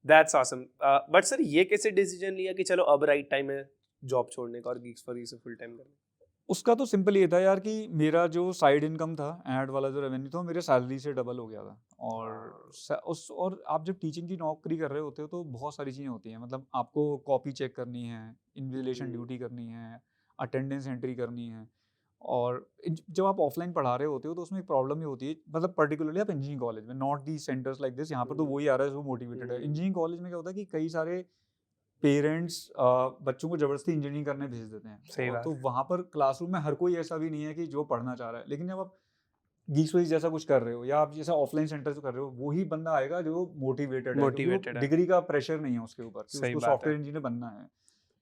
that's awesome. But sir ये कैसे डिसीजन लिया कि चलो अब राइट टाइम है जॉब छोड़ने का और गीक्स फॉर यू से फुल टाइम करने का? उसका तो सिंपल ये था यार कि मेरा जो साइड इनकम था, ऐड वाला जो रेवेन्यू था, मेरे सैलरी से डबल हो गया था। और आप जब टीचिंग की नौकरी कर रहे होते हो तो बहुत सारी चीज़ें होती हैं, मतलब आपको कॉपी चेक करनी है, इन्विजिलेशन ड्यूटी करनी है, अटेंडेंस एंट्री करनी है। और जब आप ऑफलाइन पढ़ा रहे होते हो तो उसमें एक प्रॉब्लम ये होती है, मतलब पर्टिकुलरली आप इंजीनियरिंग कॉलेज में, not the centres like this, यहाँ पर तो वही आ रहा है जो मोटिवेटेड है। इंजीनियरिंग कॉलेज में क्या होता है कि कई सारे पेरेंट्स बच्चों को जबरदस्ती इंजीनियरिंग करने भेज देते हैं। सही बात तो वहाँ पर क्लासरूम में हर कोई ऐसा भी नहीं है कि जो पढ़ना चाह रहा है, लेकिन जब आप गीक्स वाइज जैसा कुछ कर रहे हो या आप जैसा ऑफलाइन सेंटर से कर रहे हो, वही बंदा आएगा जो मोटिवेटेड है, क्योंकि डिग्री का प्रेशर नहीं है उसके ऊपर कि उसको सॉफ्टवेयर इंजीनियर बनना है।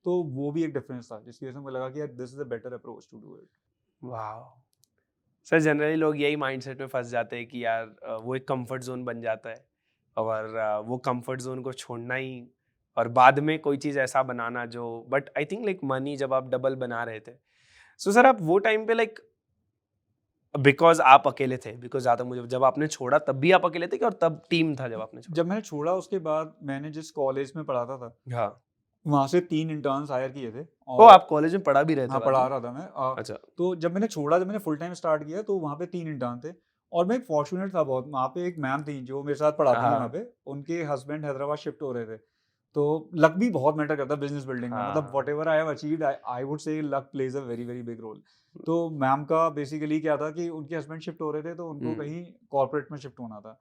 तो वो भी एक डिफरेंस था जिसकी वजह से मुझे लगा कि यार this is a better approach to do it. Wow. Sir generally लोग यही माइंडसेट में फंस जाते हैं कि यार वो एक कंफर्ट जोन बन जाता है और वो कंफर्ट जोन को छोड़ना ही और बाद में कोई चीज़ ऐसा बनाना जो, but I think like money जब आप डबल बना रहे थे, सो सर आप वो टाइम पे लाइक बिकॉज आप अकेले थे, बिकॉज ज़्यादा मुझे जब आपने छोड़ा तब भी आप अकेले थे कि और तब टीम था जब आपने छोड़ा? जब मैंने छोड़ा उसके बाद मैंने जिस कॉलेज में पढ़ाता था हाँ। वहाँ से 3 इंटर्न्स हायर किए थे। ओ आप कॉलेज में पढ़ा भी रहे थे? हाँ, बाद पढ़ा में? रहा था मैं। अच्छा। तो जब मैंने छोड़ा, जब मैंने फुल टाइम स्टार्ट किया तो वहाँ पे 3 इंटर्न थे और मैं एक फॉर्च्यूनेट था बहुत। वहाँ पे एक मैम थी जो मेरे साथ पढ़ाती थी वहाँ पे, उनके हस्बैंड हैदराबाद शिफ्ट हो रहे थे। तो लक भी बहुत मैटर करता है बिजनेस बिल्डिंग में, मतलब whatever I have achieved, I would say luck plays a very very big role. तो मैम का बेसिकली क्या था कि उनके हस्बैंड शिफ्ट हो रहे थे तो उनको कहीं कॉर्पोरेट में शिफ्ट होना था।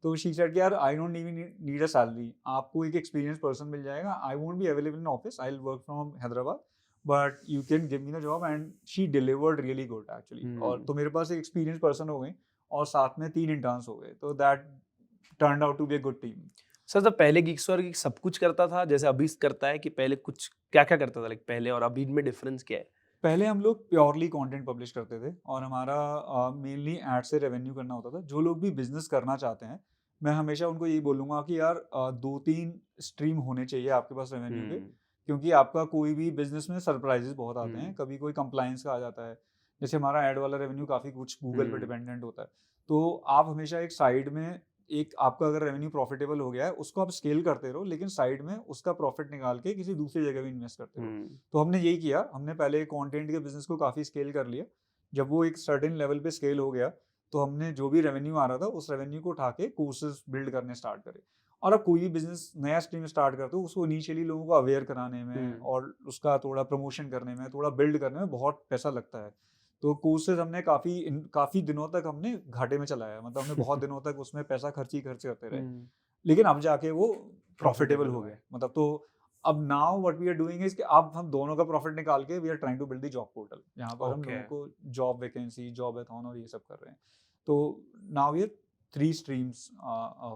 तो शी सेड कि यार I don't need a salary, आपको एक एक्सपीरियंस पर्सन मिल जाएगा, I won't be available in office, I will work from Hyderabad, but you can give me the job. And she delivered really good actually. और तो मेरे पास एक experience person हो गई और साथ में 3 इंटर्न्स हो गए, तो that turned out to be a good team. Sir तो पहले गिग्स और गिग सब कुछ करता था जैसे अभी करता है, कि पहले कुछ क्या क्या करता था, लाइक पहले और अभी में डिफरेंस क्या है? पहले हम लोग प्योरली कंटेंट पब्लिश करते थे और हमारा मेनली एड से रेवेन्यू करना होता था। जो लोग भी बिजनेस करना चाहते हैं, मैं हमेशा उनको यही बोलूँगा कि यार 2-3 स्ट्रीम होने चाहिए आपके पास रेवेन्यू के, क्योंकि आपका कोई भी बिजनेस में सरप्राइजेस बहुत आते हैं। कभी कोई कंप्लायंस का आ जाता है, जैसे हमारा एड वाला रेवेन्यू काफ़ी कुछ गूगल पे डिपेंडेंट होता है। तो आप हमेशा एक साइड में, एक आपका अगर रेवेन्यू प्रॉफिटेबल हो गया है उसको आप स्केल करते रहो, लेकिन साइड में उसका प्रॉफिट निकाल के किसी दूसरी जगह भी इन्वेस्ट करते रहो। तो हमने यही किया, हमने पहले कंटेंट के बिजनेस को काफ़ी स्केल कर लिया। जब वो एक सर्टेन लेवल पे स्केल हो गया तो हमने जो भी रेवेन्यू आ रहा था उस रेवेन्यू को उठा के कोर्सेज बिल्ड करने स्टार्ट करे। और अब कोई भी बिजनेस नया स्ट्रीम स्टार्ट करते हो उसको इनिशियली लोगों को अवेयर कराने में और उसका थोड़ा प्रमोशन करने में, थोड़ा बिल्ड करने में बहुत पैसा लगता है। तो कोर्सेज हमने काफ़ी दिनों तक हमने घाटे में चलाया, मतलब हमने बहुत दिनों तक उसमें पैसा खर्च करते रहे, लेकिन अब जाके वो प्रॉफिटेबल हो गए। मतलब तो अब now what we are doing is कि अब हम दोनों का प्रॉफिट निकाल के we are trying to build the job portal, यहाँ पर हम लोगों को जॉब वैकेंसी, जॉब एथॉन और ये सब कर रहे हैं। तो now we are 3 streams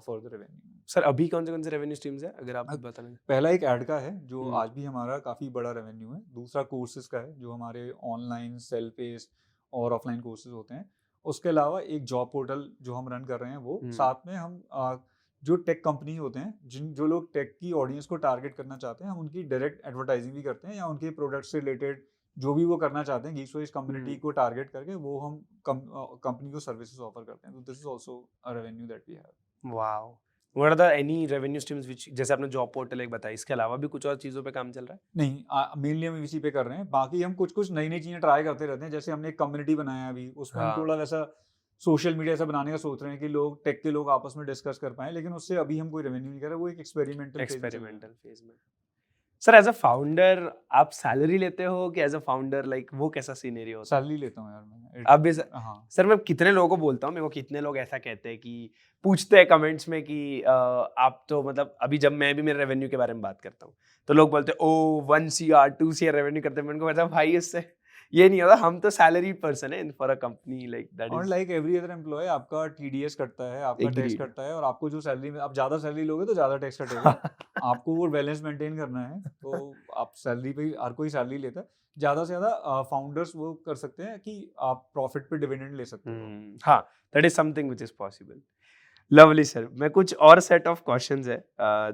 for the revenue. Sir अभी कौन से रेवेन्यू स्ट्रीम्स है अगर आप बताना? पहला एक ऐड का है जो आज भी हमारा काफ़ी बड़ा रेवेन्यू है। दूसरा कोर्सेज का है जो हमारे ऑनलाइन सेल्फ पेस्ड और ऑफलाइन कोर्सेज होते हैं। उसके अलावा एक जॉब पोर्टल जो हम रन कर रहे हैं वो, साथ में हम जो टेक कंपनी होते हैं, जो लोग टेक की ऑडियंस को टारगेट करना चाहते हैं, हम उनकी डायरेक्ट एडवर्टाइजिंग भी करते हैं, या उनके प्रोडक्ट से रिलेटेड जो भी वो करना चाहते हैं गीक्स कम्युनिटी को टारगेट करके वो हम कंपनी को सर्विसेज ऑफर करते हैं। तो this is also a revenue that we have. Wow, what are the any revenue streams which, जैसे आपने जॉब पोर्टल एक बताया, इसके अलावा भी कुछ और चीज़ों पे काम चल रहा है? नहीं, मेनली हम इसी पे कर रहे हैं। बाकी हम कुछ नई चीज़ें ट्राई करते रहते हैं। जैसे हमने एक कम्युनिटी बनाया अभी, उसमें हम थोड़ा वैसा सोशल मीडिया ऐसा बनाने का सोच रहे हैं कि लोग टेक के लोग आपस में डिस्कस कर पाएं, लेकिन उससे अभी हम कोई रेवेन्यू नहीं कर रहे, वो एक एक्सपेरिमेंटल फेज में। सर एज अ फाउंडर आप सैलरी लेते हो कि एज अ फाउंडर लाइक वो कैसा सिनेरियो होता है? सैलरी लेता हूँ यार मैं। अब भी सर मैं कितने लोगों को बोलता हूँ, मेरे को कितने लोग ऐसा कहते हैं कि पूछते हैं कमेंट्स में कि आप तो मतलब अभी जब मैं भी मेरे रेवेन्यू के बारे में बात करता हूँ तो लोग बोलते हैं ओ 1 CR 2 CR रेवेन्यू करते हैं। मैंने कहा भाई इससे ये नहीं होता, हम तो सैलरी पर्सन है for a company like that is. और लाइक एवरी अदर एम्प्लॉय आपका टीडीएस कटता है, आपका टैक्स कटता है, और आपको जो सैलरी में आप ज़्यादा सैलरी लोगे तो ज़्यादा टैक्स कटेगा। आपको वो बैलेंस मेंटेन करना है, तो आप सैलरी पे हर कोई सैलरी लेता है। ज़्यादा से ज़्यादा फाउंडर्स वो कर सकते हैं कि आप प्रॉफिट पे डिविडेंड ले सकते हो। हाँ, that is something which is possible. Lovely sir, मैं कुछ और सेट ऑफ क्वेश्चंस है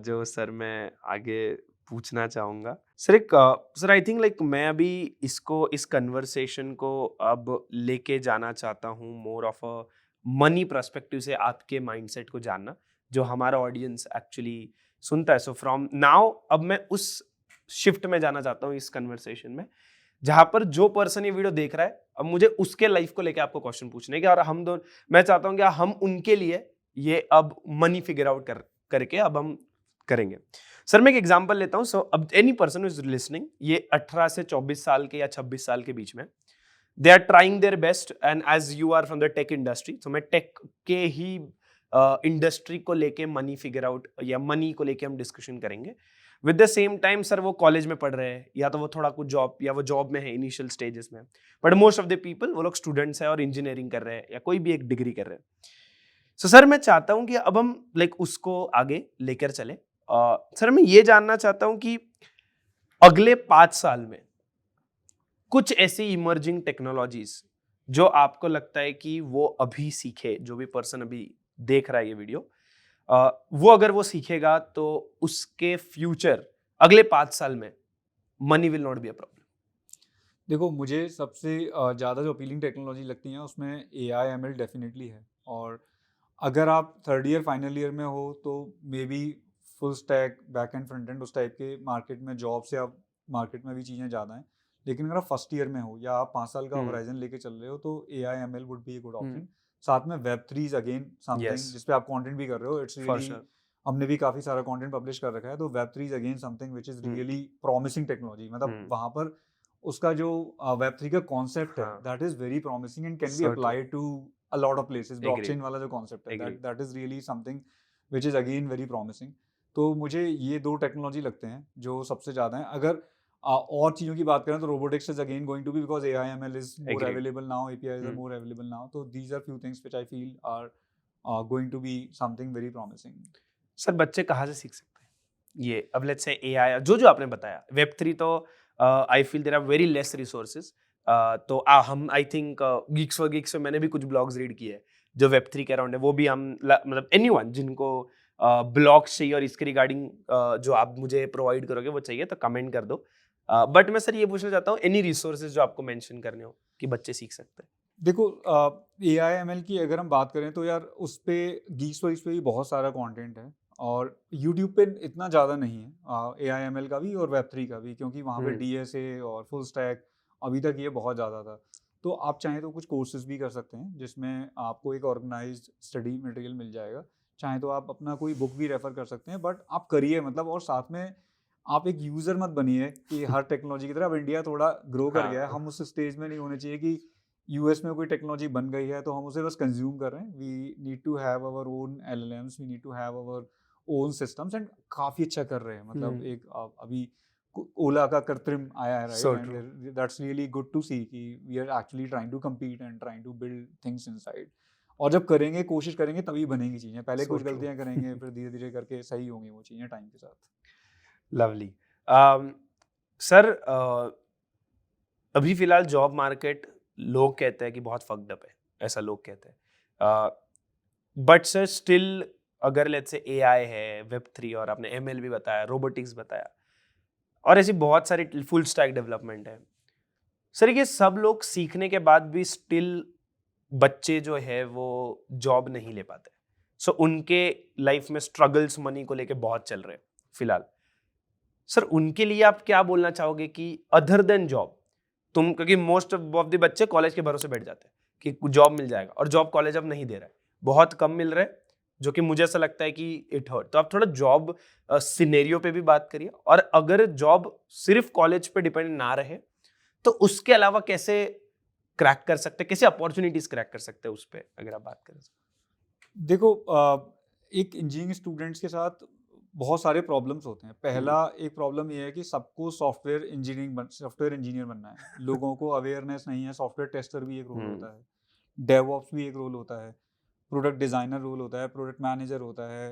जो सर मैं आगे पूछना चाहूँगा। सर आई थिंक लाइक मैं अभी इस कन्वर्सेशन को अब लेके जाना चाहता हूँ more of a money perspective से, आपके माइंडसेट को जानना जो हमारा ऑडियंस एक्चुअली सुनता है। सो फ्रॉम नाउ अब मैं उस शिफ्ट में जाना चाहता हूँ इस कन्वर्सेशन में, जहाँ पर जो पर्सन ये वीडियो देख रहा है अब मुझे उसके लाइफ को लेके आपको क्वेश्चन पूछने के, और मैं चाहता हूँ कि हम उनके लिए ये अब मनी फिगर आउट करके अब हम करेंगे। सर मैं एक एग्जांपल लेता हूं। सो अब एनी पर्सन इज लिसनिंग, ये 18 से 24 साल के या 26 साल के बीच में, they are trying their best, and as you are from the tech industry, तो मैं टेक के ही इंडस्ट्री को लेके मनी फिगर आउट या मनी को लेके हम डिस्कशन करेंगे। With the same time sir वो कॉलेज में पढ़ रहे हैं, या तो वो थोड़ा कुछ जॉब या वो जॉब में है इनिशियल स्टेजेस में, but most of the people वो लोग स्टूडेंट्स हैं और इंजीनियरिंग कर रहे हैं या कोई भी एक डिग्री कर रहे हैं। सो सर मैं चाहता हूं कि अब हम लाइक उसको आगे लेकर चले। सर मैं ये जानना चाहता हूं कि अगले 5 साल में कुछ ऐसी इमर्जिंग टेक्नोलॉजीज जो आपको लगता है कि वो अभी सीखे, जो भी पर्सन अभी देख रहा है ये वीडियो, वो अगर वो सीखेगा तो उसके फ्यूचर अगले 5 साल में money will not be a problem. देखो, मुझे सबसे ज़्यादा जो अपीलिंग टेक्नोलॉजी लगती है उसमें AI ML डेफिनेटली है। और अगर आप 3rd ईयर फाइनल ईयर में हो तो may be full stack back and front end उस टाइप के मार्केट में जॉब्स या मार्केट में भी चीज़ें ज़्यादा हैं। लेकिन अगर आप फर्स्ट ईयर में हो या आप 5 साल का होराइजन लेके चल रहे हो तो AI ML would be a good option. साथ में Web3 इज अगेन समथिंग जिस पे आप कंटेंट भी कर रहे हो। इट्स रियली, हमने भी काफ़ी सारा कंटेंट पब्लिश कर रखा है, तो Web3 is again something which is really promising technology. मतलब वहाँ पर उसका जो Web3 का कॉन्सेप्ट है that is very promising and can be applied to a lot of places। Blockchain वाला जो कॉन्सेप्ट है that is really something which is again very promising। तो मुझे ये 2 टेक्नोलॉजी लगते हैं जो सबसे ज़्यादा हैं। अगर और चीज़ों की बात करें तो robotics is again going to be, because AI ML is more available now, APIs are more available now। तो these are few things which I feel are going to be something very promising। Sir बच्चे कहाँ से सीख सकते हैं ये? अब let's say AI जो आपने बताया, Web3 तो I feel there are very less resources. तो हम आई थिंक गीक्स में मैंने भी कुछ ब्लॉग्स रीड किए हैं जो Web3 के अराउंड है, वो भी हम मतलब एनीवन जिनको ब्लॉग्स चाहिए और इसके रिगार्डिंग जो आप मुझे प्रोवाइड करोगे वो चाहिए तो कमेंट कर दो। बट मैं सर ये पूछना चाहता हूँ एनी रिसोर्सेज जो आपको मेंशन करने हो कि बच्चे सीख सकते हैं। देखो, AI ML की अगर हम बात करें तो यार उस पर गीक्स वाइज पे भी बहुत सारा कंटेंट है, और YouTube पे इतना ज़्यादा नहीं है AI ML का भी और Web3 का भी, क्योंकि वहाँ पे DSA और फुल स्टैक अभी तक ये बहुत ज़्यादा था। तो आप चाहें तो कुछ कोर्सेज भी कर सकते हैं जिसमें आपको एक ऑर्गेनाइज्ड स्टडी मटेरियल मिल जाएगा। चाहें तो आप अपना कोई बुक भी रेफर कर सकते हैं, बट आप करिए मतलब, और साथ में आप एक यूज़र मत बनिए कि हर टेक्नोलॉजी की तरह। अब इंडिया थोड़ा ग्रो कर गया है, हम उस स्टेज में नहीं होने चाहिए कि यूएस में कोई टेक्नोलॉजी बन गई है तो हम उसे बस कंज्यूम कर रहे हैं। We need to have our own LLMs, we need to have our own systems, and काफ़ी अच्छा कर रहे हैं। मतलब एक अभी ओला का कृत्रिम आया है, So right, and that's really good to see कि we are actually trying to compete and trying to build things inside. और जब करेंगे, कोशिश करेंगे, तभी बनेंगी चीज़ें। पहले So कुछ true. गलतियां करेंगे, फिर धीरे धीरे करके सही होंगी वो चीज़ें टाइम के साथ। लवली। सर, अभी फिलहाल जॉब मार्केट लोग कहते हैं कि बहुत फक्ड अप है, ऐसा लोग कहते हैं, बट सर स्टिल अगर लेट्स से एआई है, वेब3 और आपने एमएल भी बताया, रोबोटिक्स बताया, और ऐसी बहुत सारी फुल स्टैक डेवलपमेंट है, सर ये सब लोग सीखने के बाद भी स्टिल बच्चे जो है वो जॉब नहीं ले पाते। सो उनके लाइफ में स्ट्रगल्स मनी को लेके बहुत चल रहे हैं फिलहाल। सर उनके लिए आप क्या बोलना चाहोगे कि अदर देन जॉब, क्योंकि मोस्ट ऑफ द बच्चे कॉलेज के भरोसे बैठ जाते हैं कि जॉब मिल जाएगा, और जॉब कॉलेज अब नहीं दे रहा है, बहुत कम मिल रहा है, जो कि मुझे ऐसा लगता है कि इट हर्ट। तो आप थोड़ा जॉब सिनेरियो पे भी बात करिए, और अगर जॉब सिर्फ कॉलेज पे डिपेंड ना रहे तो उसके अलावा कैसे क्रैक कर सकते हैं, कैसे अपॉर्चुनिटीज क्रैक कर सकते हैं, उस पर अगर आप बात करें। देखो, एक इंजीनियरिंग स्टूडेंट्स के साथ बहुत सारे प्रॉब्लम्स होते हैं। पहला एक प्रॉब्लम ये है कि सबको सॉफ्टवेयर इंजीनियर बनना है। लोगों को अवेयरनेस नहीं है। सॉफ्टवेयर टेस्टर भी एक रोल होता है, डेवऑप्स भी एक रोल होता है, प्रोडक्ट डिज़ाइनर रोल होता है, प्रोडक्ट मैनेजर होता है,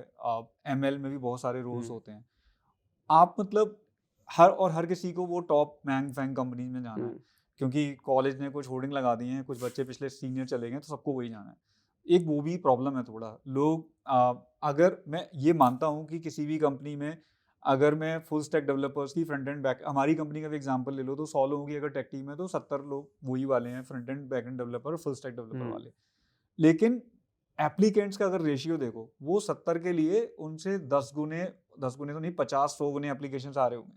एमएल में भी बहुत सारे रोल्स होते हैं। आप मतलब हर किसी को वो टॉप मैंग फैंग कंपनी में जाना है, क्योंकि कॉलेज ने कुछ होर्डिंग लगा दी हैं, कुछ बच्चे पिछले सीनियर चले गए, तो सबको वही जाना है। एक वो भी प्रॉब्लम है थोड़ा। लोग अगर मैं ये मानता हूँ कि किसी भी कंपनी में अगर मैं फुल स्टैक डेवलपर्स की फ्रंट एंड बैक, हमारी कंपनी का भी एग्जांपल ले लो, तो 100 लोगों की अगर टेक टीम है तो 70 लोग वही वाले हैं, front end back end developer और फुल स्टैक डेवलपर वाले। लेकिन एप्लीकेंट्स का अगर रेशियो देखो, वो 70 के लिए उनसे 10 गुने तो नहीं, 50-100 गुने एप्लीकेशन आ रहे होंगे।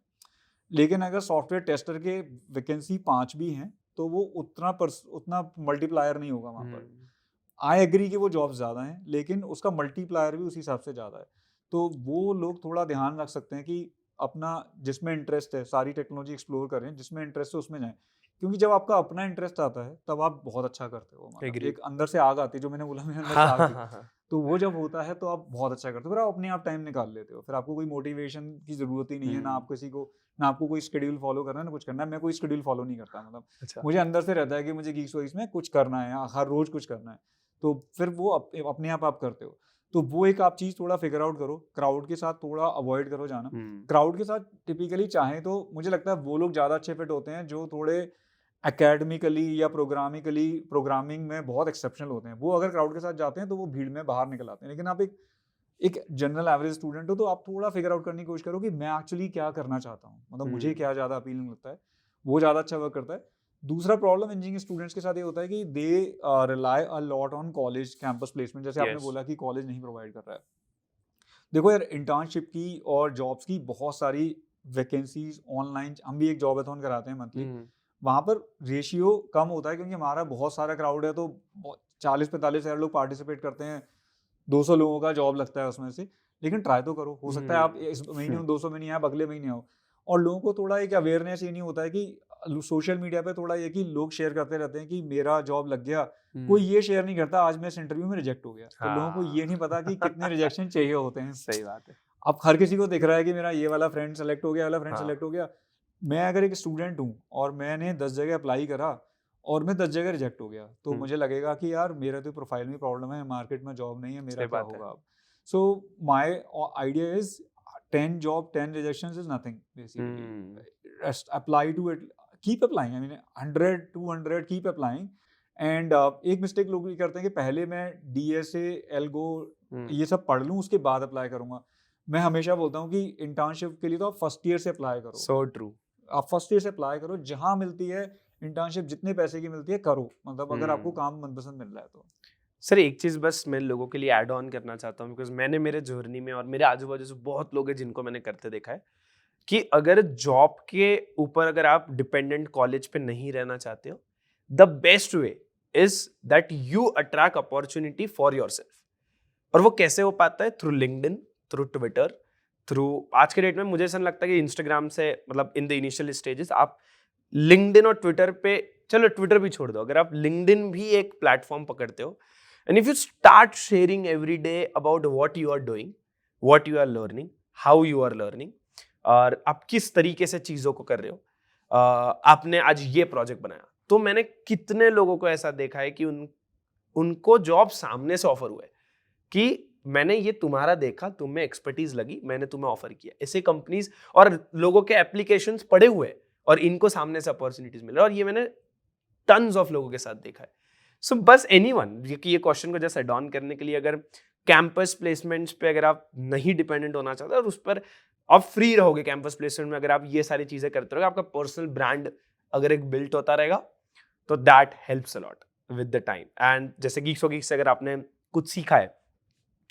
लेकिन अगर सॉफ्टवेयर टेस्टर के वैकेंसी 5 भी हैं तो वो उतना मल्टीप्लायर नहीं होगा वहाँ पर। आई एग्री कि वो जॉब्स ज़्यादा हैं, लेकिन उसका मल्टीप्लायर भी उसी हिसाब से ज़्यादा है। तो वो लोग थोड़ा ध्यान रख सकते हैं कि अपना जिसमें इंटरेस्ट है, सारी टेक्नोलॉजी एक्सप्लोर करें, जिसमें इंटरेस्ट है उसमें जाएं। क्योंकि जब आपका अपना इंटरेस्ट आता है तब आप बहुत अच्छा करते हो। मतलब एक अंदर से आग आती है, जो मैंने बोला मेरे अंदर से आग थी, तो वो जब होता है तो आप बहुत अच्छा करते हो, फिर आप अपने आप टाइम निकाल लेते हो, फिर आपको कोई मोटिवेशन की जरूरत ही नहीं है, ना आप किसी को, ना आपको कोई शेड्यूल फॉलो करना है, ना कुछ करना है। मैं कोई शेड्यूल फॉलो नहीं करता। मतलब मुझे अंदर से रहता है कि मुझे गीक्स वॉइस में कुछ करना है, हर रोज कुछ करना है, तो फिर वो अपने आप करते हो। तो वो एक आप चीज़ थोड़ा फिगर आउट करो। क्राउड के साथ थोड़ा अवॉइड करो जाना। क्राउड के साथ टिपिकली चाहें तो मुझे लगता है वो लोग ज़्यादा अच्छे फिट होते हैं जो थोड़े एकेडमिकली या प्रोग्रामिंग में बहुत एक्सेप्शनल होते हैं। वो अगर क्राउड के साथ जाते हैं तो वो भीड़ में बाहर निकल आते हैं। लेकिन आप एक जनरल एवरेज स्टूडेंट हो तो आप थोड़ा फिगर आउट करने की कोशिश करो कि मैं एक्चुअली क्या करना चाहता हूँ, मतलब मुझे क्या ज़्यादा अपीलिंग लगता है, वो ज़्यादा अच्छा वर्क करता है। दूसरा प्रॉब्लम इंजीनियरिंग स्टूडेंट्स के साथ ये होता है कि they rely a lot on college campus placement, जैसे आपने बोला कि कॉलेज नहीं प्रोवाइड कर रहा है। देखो यार, इंटर्नशिप की और जॉब्स की बहुत सारी वैकेंसीज ऑनलाइन, हम भी एक जॉब-एथॉन कराते हैं मंथली, वहाँ पर रेशियो कम होता है क्योंकि हमारा बहुत सारा क्राउड है, तो 40-45 हज़ार लोग पार्टिसिपेट करते हैं, 200 लोगों का जॉब लगता है उसमें से। लेकिन ट्राई तो करो, हो सकता है आप इस महीने में 200 में नहीं आए, आप अगले महीने आओ। और लोगों को थोड़ा एक अवेयरनेस ये नहीं होता है कि सोशल मीडिया पे थोड़ा ये कि लोग शेयर करते रहते हैं कि मेरा जॉब लग गया, कोई ये शेयर नहीं करता आज मैं इस इंटरव्यू में रिजेक्ट हो गया। तो लोगों को ये नहीं पता कि कितने रिजेक्शन चाहिए होते हैं। सही बात है। अब हर किसी को दिख रहा है कि मेरा ये वाला फ्रेंड सेलेक्ट हो गया, वाला फ्रेंड सेलेक्ट हो गया। मैं अगर एक स्टूडेंट हूँ और मैंने 10 जगह अप्लाई करा और मैं 10 जगह रिजेक्ट हो गया, तो मुझे लगेगा कि यार मेरे तो प्रोफाइल में प्रॉब्लम है, मार्केट में जॉब नहीं है, मेरा क्या होगा अब। So my idea is 10 job 10 rejections is nothing basically. Apply to it, keep applying, I mean 100 200 keep applying. And एक मिस्टेक लोग ये करते हैं कि पहले मैं DSA एल्गो ये सब पढ़ लूँ उसके बाद अप्लाई करूंगा। मैं हमेशा बोलता हूँ कि इंटर्नशिप के लिए तो आप फर्स्ट ईयर से अप्लाई करो। So true. आप फर्स्ट ईयर से अप्लाई करो, जहां मिलती है इंटर्नशिप, जितने पैसे की मिलती है करो, मतलब अगर आपको काम मनपसंद मिल रहा है तो। सर एक चीज़ बस मैं लोगों के लिए ऐड ऑन करना चाहता हूँ, बिकॉज मैंने मेरे जर्नी में और मेरे आजू बाजू से बहुत लोग हैं जिनको मैंने करते देखा है कि अगर जॉब के ऊपर अगर आप डिपेंडेंट कॉलेज पे नहीं रहना चाहते हो, the best way is that you attract opportunity for your self. और वो कैसे हो पाता है? Through LinkedIn, through Twitter, through आज के डेट में मुझे ऐसा लगता है कि इंस्टाग्राम से, मतलब इन द इनिशियल स्टेजेस आप लिंक्डइन और ट्विटर पे, चलो ट्विटर भी छोड़ दो, अगर आप लिंक्डइन भी एक प्लेटफॉर्म पकड़ते हो, and if you start sharing every day about what you are doing, what you are learning, how you are learning, और आप किस तरीके से चीजों को कर रहे हो, आपने आज ये प्रोजेक्ट बनाया, तो मैंने कितने लोगों को ऐसा देखा है कि उनको जॉब सामने से ऑफर हुआ है कि मैंने ये तुम्हारा देखा, तुम में एक्सपर्टीज लगी, मैंने तुम्हें ऑफर किया. ऐसे कंपनीज और लोगों के एप्लीकेशंस पड़े हुए हैं और इनको सामने से अपॉर्चुनिटीज मिल रहा है, और ये मैंने टन्स ऑफ लोगों के साथ देखा है. सो बस एनीवन, ये क्वेश्चन को जस्ट एड ऑन करने के लिए, अगर कैंपस प्लेसमेंट्स पे अगर आप नहीं डिपेंडेंट होना चाहते और उस पर आप फ्री रहोगे कैंपस प्लेसमेंट में, अगर आप ये सारी चीजें करते रहोगे, आपका पर्सनल ब्रांड अगर एक बिल्ट होता रहेगा, तो that helps a lot with the time. And जैसे गीक्स और गीक्स से अगर आपने कुछ सीखा है,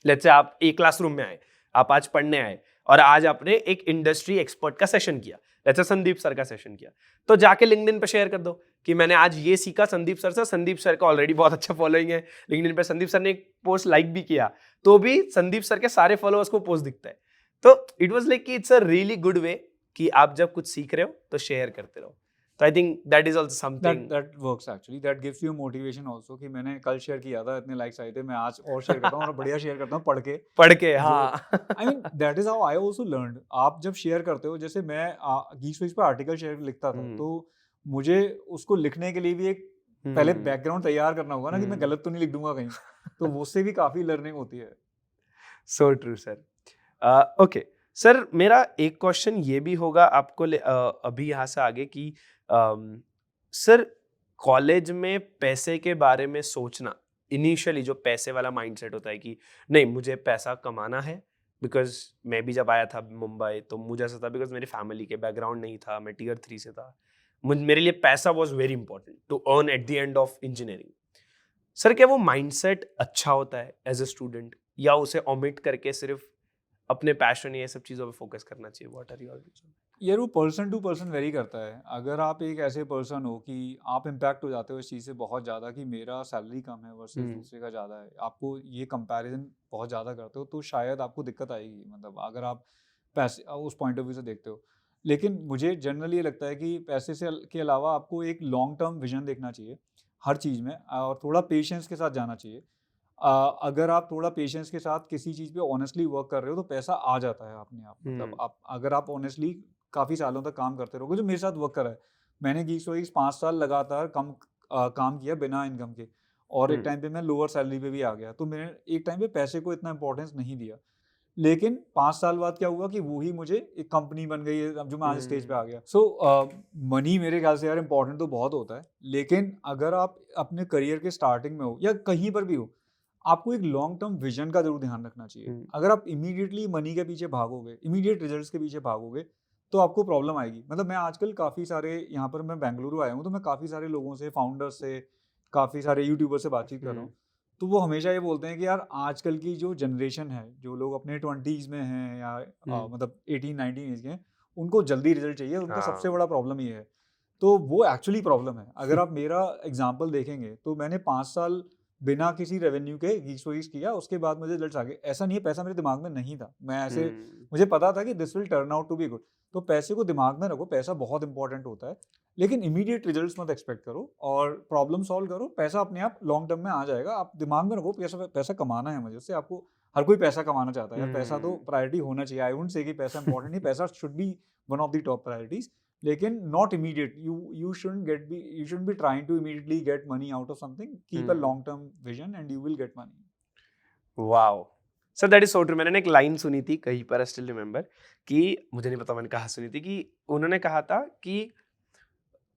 लेट्स से आप एक क्लासरूम में आए, आप आज पढ़ने आए और आज आपने एक इंडस्ट्री एक्सपर्ट का सेशन किया, लेट्स से संदीप सर का सेशन किया, तो जाके लिंक्डइन पे शेयर कर दो कि मैंने आज ये सीखा संदीप सर से. संदीप सर का ऑलरेडी बहुत अच्छा फॉलोइंग है लिंक्डइन पे, संदीप सर ने एक पोस्ट लाइक भी किया, तो भी संदीप सर के सारे फॉलोअर्स को पोस्ट दिखता है. तो इट वाज लाइक कि it's a really good way कि आप जब कुछ सीख रहे हो तो शेयर करते रहो. तो I think that is also something that works actually, that gives you motivation also कि मैंने कल शेयर किया था, इतने लाइक्स आए थे, मैं आज और शेयर करता हूँ और बढ़िया शेयर करता हूँ पढ़ के. हाँ. I mean that is how I also learned. आप जब शेयर करते हो, जैसे मैं गीक्स विज पे आर्टिकल शेयर लिखता था, तो मुझे उसको लिखने के लिए भी एक पहले बैकग्राउंड तैयार करना होगा ना कि मैं गलत तो नहीं लिख दूंगा कहीं. तो उससे भी काफी लर्निंग होती है. So true sir. Okay sir, मेरा एक क्वेश्चन ये भी होगा आपको अभी यहाँ से आगे कि सर, कॉलेज में पैसे के बारे में सोचना, इनिशियली जो पैसे वाला माइंडसेट होता है कि नहीं मुझे पैसा कमाना है, बिकॉज मैं भी जब आया था मुंबई तो मुझे ऐसा था, बिकॉज मेरी फैमिली के बैकग्राउंड नहीं था, मैं टीयर 3 से था, मेरे लिए पैसा was very important to earn at the end of engineering. Sir, क्या वो माइंडसेट अच्छा होता है एज अ स्टूडेंट, या उसे ओमिट करके सिर्फ अपने पैशन या सब चीज़ों पे फोकस करना चाहिए? What are your views? यार वो पर्सन टू पर्सन वेरी करता है. अगर आप एक ऐसे पर्सन हो कि आप इम्पैक्ट हो जाते हो इस चीज़ से बहुत ज़्यादा कि मेरा सैलरी कम है वर्सेस दूसरे का ज़्यादा है, आपको ये कंपैरिजन बहुत ज़्यादा करते हो, तो शायद आपको दिक्कत आएगी. मतलब अगर आप पैसे उस पॉइंट ऑफ व्यू से देखते हो. लेकिन मुझे जनरली ये लगता है कि पैसे से के अलावा आपको एक लॉन्ग टर्म विजन देखना चाहिए हर चीज़ में, और थोड़ा पेशेंस के साथ जाना चाहिए. अगर आप थोड़ा पेशेंस के साथ किसी चीज़ पे ऑनेस्टली वर्क कर रहे हो तो पैसा आ जाता है अपने आप. मतलब आप अगर आप ऑनेस्टली काफ़ी सालों तक काम करते रहोगे, जो मेरे साथ वर्क करा है. मैंने गीक्स 5 साल लगातार काम किया बिना इनकम के, और एक टाइम पे मैं लोअर सैलरी पे भी आ गया, तो मैंने एक टाइम पे पैसे को इतना इंपॉर्टेंस नहीं दिया. लेकिन 5 साल बाद क्या हुआ कि वो ही मुझे एक कंपनी बन गई है, अब जो मैं आज स्टेज पे आ गया. सो मनी मेरे ख्याल से यार इंपॉर्टेंट तो बहुत होता है, लेकिन अगर आप अपने करियर के स्टार्टिंग में हो या कहीं पर भी हो, आपको एक लॉन्ग टर्म विजन का जरूर ध्यान रखना चाहिए. अगर आप इमीडिएटली मनी के पीछे भागोगे, इमीडिएट रिजल्ट्स के पीछे भागोगे, तो आपको प्रॉब्लम आएगी. मतलब मैं आजकल काफ़ी सारे, यहाँ पर मैं बेंगलुरु आया हूँ, तो मैं काफ़ी सारे लोगों से, फाउंडर्स से, काफ़ी सारे यूट्यूबर से बातचीत कर रहा हूँ. तो वो हमेशा ये बोलते हैं कि यार आजकल की जो जनरेशन है, जो लोग अपने 20s में हैं या मतलब 18-19 एज के हैं, उनको जल्दी रिजल्ट चाहिए. उनका सबसे बड़ा प्रॉब्लम ये है. तो वो एक्चुअली प्रॉब्लम है. अगर आप मेरा एग्जाम्पल देखेंगे तो मैंने 5 साल बिना किसी रेवेन्यू के गीक्स किया, उसके बाद मुझे रिजल्ट्स आ गए. ऐसा नहीं है पैसा मेरे दिमाग में नहीं था, मैं ऐसे मुझे पता था कि this will turn out to be good. तो पैसे को दिमाग में रखो, पैसा बहुत इंपॉर्टेंट होता है, लेकिन इमीडिएट रिजल्ट्स मत एक्सपेक्ट करो और प्रॉब्लम सॉल्व करो. पैसा अपने आप लॉन्ग टर्म में आ जाएगा. आप दिमाग में रखो पैसा कमाना है मुझे, उससे आपको, हर कोई पैसा कमाना चाहता है यार. पैसा तो प्रायोरिटी होना चाहिए. आई वुडंट से कि पैसा इंपॉर्टेंट नहीं, पैसा should be one of the top priorities, लेकिन not immediate. you shouldn't be trying to immediately get money out of something. Keep a long term vision and you will get money. Wow sir, that is so true. मैंने एक line सुनी थी कहीं पर, I still remember, कि मुझे नहीं पता मैंने कहाँ सुनी थी, कि उन्होंने कहा था कि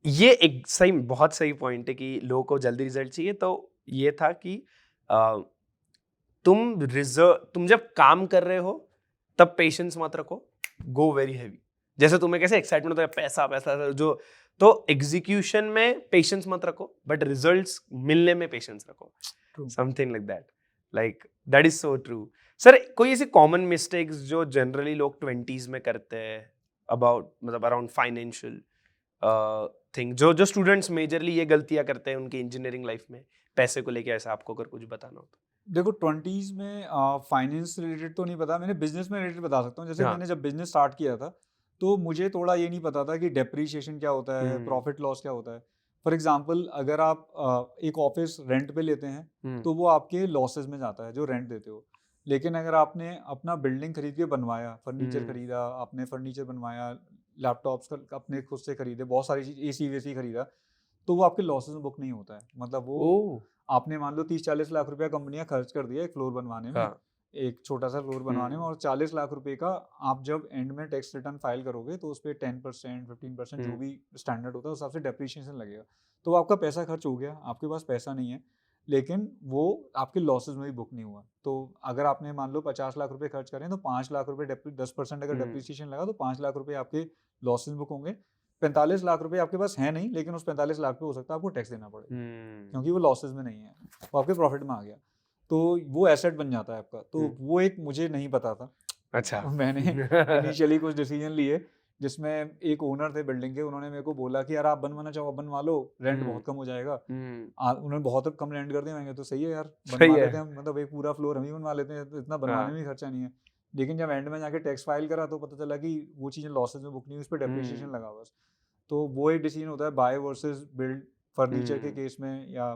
ये एक सही, बहुत सही पॉइंट है कि लोगों को जल्दी रिजल्ट चाहिए. तो ये था कि तुम जब काम कर रहे हो तब पेशेंस मत रखो, गो वेरी हैवी. जैसे तुम्हें कैसे एक्साइटमेंट होता है, पैसा पैसा जो, तो एग्जीक्यूशन में पेशेंस मत रखो, बट रिजल्ट्स मिलने में पेशेंस रखो. Something like that. Like that is so true. Sir, कोई ऐसी कॉमन मिस्टेक्स जो जनरली लोग 20s में करते हैं अबाउट, मतलब अराउंड फाइनेंशियल, थिंग जो स्टूडेंट्स मेजरली ये गलतियां करते हैं उनकी इंजीनियरिंग लाइफ में पैसे को लेके, ऐसा आपको अगर कुछ बताना हो तो? देखो 20s में फाइनेंस रिलेटेड तो नहीं पता, मैंने बिजनेस में रिलेटेड बता सकता हूँ। जैसे हाँ। मैंने जब बिजनेस स्टार्ट किया था तो मुझे थोड़ा ये नहीं पता था कि डेप्रीशिएशन क्या होता है, प्रॉफिट लॉस क्या होता है। फॉर एग्जांपल अगर आप एक ऑफिस रेंट पे लेते हैं तो वो आपके लॉसेस में जाता है जो रेंट देते हो। लेकिन अगर आपने अपना बिल्डिंग खरीद के बनवाया, फर्नीचर खरीदा, आपने फर्नीचर बनवाया, लैपटॉप्स अपने खुद से खरीदे, बहुत सारी चीज एसी वेसी खरीदा, तो वो आपके लॉसेस में बुक नहीं होता है। मतलब वो आपने मान लो 30-40 लाख रुपया कंपनियां खर्च कर दिया एक फ्लोर बनवाने में, हाँ। एक छोटा सा फ्लोर बनवाने में, और 40 लाख रुपए का आप जब एंड में टैक्स रिटर्न फाइल करोगे तो उस पर 10% 15% जो भी स्टैंडर्ड होता है उस हिसाब से डेप्रीशिएशन लगेगा। तो वो आपका पैसा खर्च हो गया, आपके पास पैसा नहीं है, लेकिन वो आपके लॉसेज में भी बुक नहीं हुआ। तो अगर आपने मान लो 50 लाख रुपए खर्च करें तो 5 लाख रुपए 10% अगर डेप्रीशिएशन लगा तो 5 लाख रुपए आपके लॉसेज बुक होंगे। 45 लाख रुपए आपके पास है नहीं, लेकिन उस 45 लाख पे हो सकता है आपको टैक्स देना पड़े क्योंकि वो लॉसेज में नहीं है, वो आपके प्रॉफिट में आ गया, तो वो एसेट बन जाता है आपका। तो वो एक मुझे नहीं पता था। अच्छा। मैंने इनिशियली कुछ डिसीजन लिए जिसमें एक ओनर थे बिल्डिंग के, उन्होंने मेरे को बोला कि यार आप बनवाना चाहो बनवा लो, रेंट बहुत कम हो जाएगा। उन्होंने बहुत कम रेंट कर दिया। मैंने तो सही है यार, बनवा लेते हैं हम, मतलब एक पूरा फ्लोर हम ही बनवा लेते हैं, तो इतना बनवाने में खर्चा नहीं है। लेकिन जब एंड में जाके टैक्स फाइल करा तो पता चला कि वो चीज़ें लॉसेज में बुक नहीं हुई, उस पर डेप्रिसिएशन लगा बस। तो वो एक डिसीजन होता है बाय वर्सेस बिल्ड, फर्नीचर के केस में या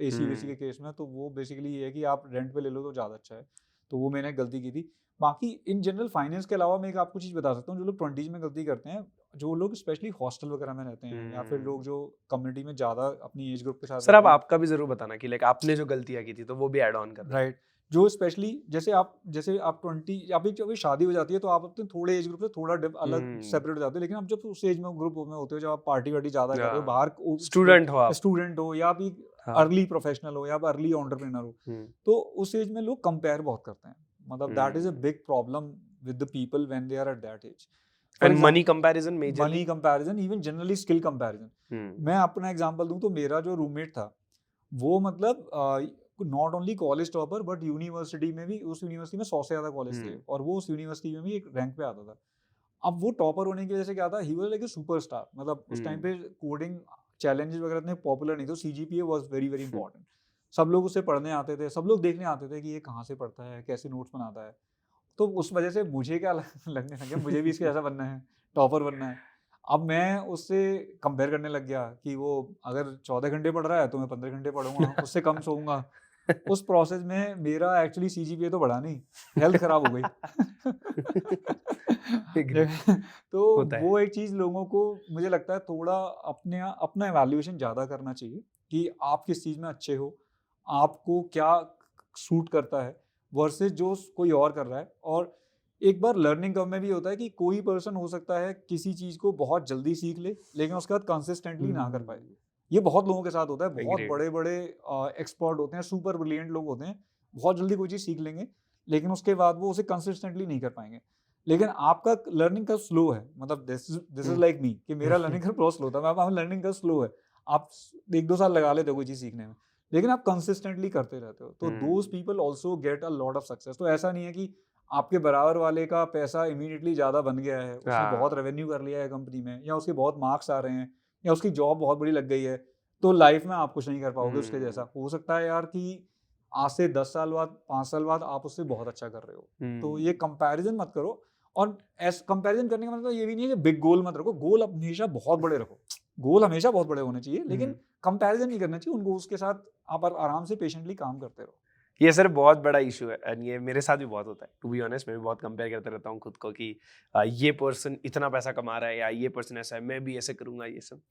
एसी वेसी के केस में। तो वो बेसिकली ये है कि आप रेंट पे ले लो तो ज़्यादा अच्छा है। तो वो मैंने गलती की थी। बाकी इन जनरल फाइनेंस के अलावा मैं एक आपको चीज़ बता सकता हूँ, जो लोग 20s में गलती करते हैं, जो लोग स्पेशली हॉस्टल वगैरह में रहते हैं या फिर लोग जो कम्युनिटी में ज़्यादा अपनी एज ग्रुप के साथ सर, अब रहते हैं। आपका भी जरूर बताना कि लाइक आपने जो गलतियां की थी तो वो भी ऐड ऑन कर। राइट, जो स्पेशली जैसे आप 20 अभी जब शादी हो जाती है तो आप अपने थोड़े एज ग्रुप से थोड़ा अलग सेपरेट हो जाते हो। लेकिन आप जब उस एज में ग्रुप में होते हो, जब आप पार्टी वार्टी ज़्यादा कर रहे हो, बाहर स्टूडेंट हो या आप अर्ली प्रोफेशनल हो या आप अर्ली एंटरप्रेन्योर हो, तो उस एज में लोग कंपेयर बहुत करते हैं। मतलब that is a big problem with the people when they are at that age. And money comparison majorly, money comparison, even generally skill comparison. मैं अपना एग्जांपल दूं तो मेरा जो रूममेट था वो मतलब not only college topper but university में भी, उस यूनिवर्सिटी में 100 से ज्यादा कॉलेज थे और वो उस यूनिवर्सिटी में भी एक रैंक पे आता था। अब वो टॉपर होने की वजह से क्या था, he was like a superstar. मतलब उस टाइम पे कोडिंग चैलेंजेस वगैरह इतने पॉपुलर नहीं थे, CGPA was very very important. सब लोग उससे पढ़ने आते थे, सब लोग देखने आते थे कि ये कहाँ से पढ़ता है, कैसे नोट्स बनाता है। तो उस वजह से मुझे क्या लगने लगा, मुझे भी इसके जैसा बनना है, टॉपर बनना है। अब मैं उससे कंपेयर करने लग गया कि वो अगर 14 घंटे पढ़ रहा है तो मैं 15 घंटे पढ़ूंगा, उससे कम सोऊंगा। उस प्रोसेस में मेरा एक्चुअली सीजीपीए तो बढ़ा नहीं, हेल्थ खराब हो गई। तो वो एक चीज़ लोगों को मुझे लगता है थोड़ा अपना एवैल्यूएशन ज़्यादा करना चाहिए कि आप किस चीज़ में अच्छे हो, आपको क्या सूट करता है वर्सेस जो कोई और कर रहा है। और एक बार लर्निंग कर्व में भी होता है कि कोई पर्सन हो सकता है किसी चीज़ को बहुत जल्दी सीख ले लेकिन उसके बाद कंसिस्टेंटली ना कर पाए। ये बहुत लोगों के साथ होता है, बहुत बड़े बड़े एक्सपर्ट होते हैं, सुपर ब्रिलियंट लोग होते हैं, बहुत जल्दी कोई चीज़ सीख लेंगे लेकिन उसके बाद वो उसे कंसिस्टेंटली नहीं कर पाएंगे। लेकिन आपका लर्निंग कर्व स्लो है, मतलब दिस इज लाइक मी कि मेरा लर्निंग कर्व बहुत स्लो था, मैं लर्निंग कर्व स्लो है। आप 1-2 साल लगा लेते हो कोई चीज़ सीखने में लेकिन आप कंसिस्टेंटली करते रहते हो, तो those people also get a lot of success. तो ऐसा नहीं है कि आपके बराबर वाले का पैसा इमीडिएटली ज़्यादा बन गया है, उसने बहुत रेवेन्यू कर लिया है कंपनी में, या उसके बहुत मार्क्स आ रहे हैं, या उसकी जॉब बहुत बड़ी लग गई है, तो लाइफ में आप कुछ नहीं कर पाओगे उसके जैसा। हो सकता है यार कि आज से 10 साल बाद, 5 साल बाद आप उससे बहुत अच्छा कर रहे हो। तो ये कंपैरिजन मत करो। और कंपैरिजन करने का मतलब ये भी नहीं है कि बिग गोल मत रखो, गोल हमेशा बहुत बड़े रखो, गोल हमेशा बहुत बड़े होने चाहिए, लेकिन कंपैरिजन नहीं करना चाहिए उनको, उसके साथ आप आराम से पेशेंटली काम करते रहो। ये सर बहुत बड़ा इशू है एंड ये मेरे साथ भी बहुत होता है, टू बी ऑनेस्ट। मैं भी बहुत कंपेयर करते रहता हूँ खुद को कि ये पर्सन इतना पैसा कमा रहा है या ये पर्सन ऐसा है, मैं भी ऐसे करूंगा। ये सब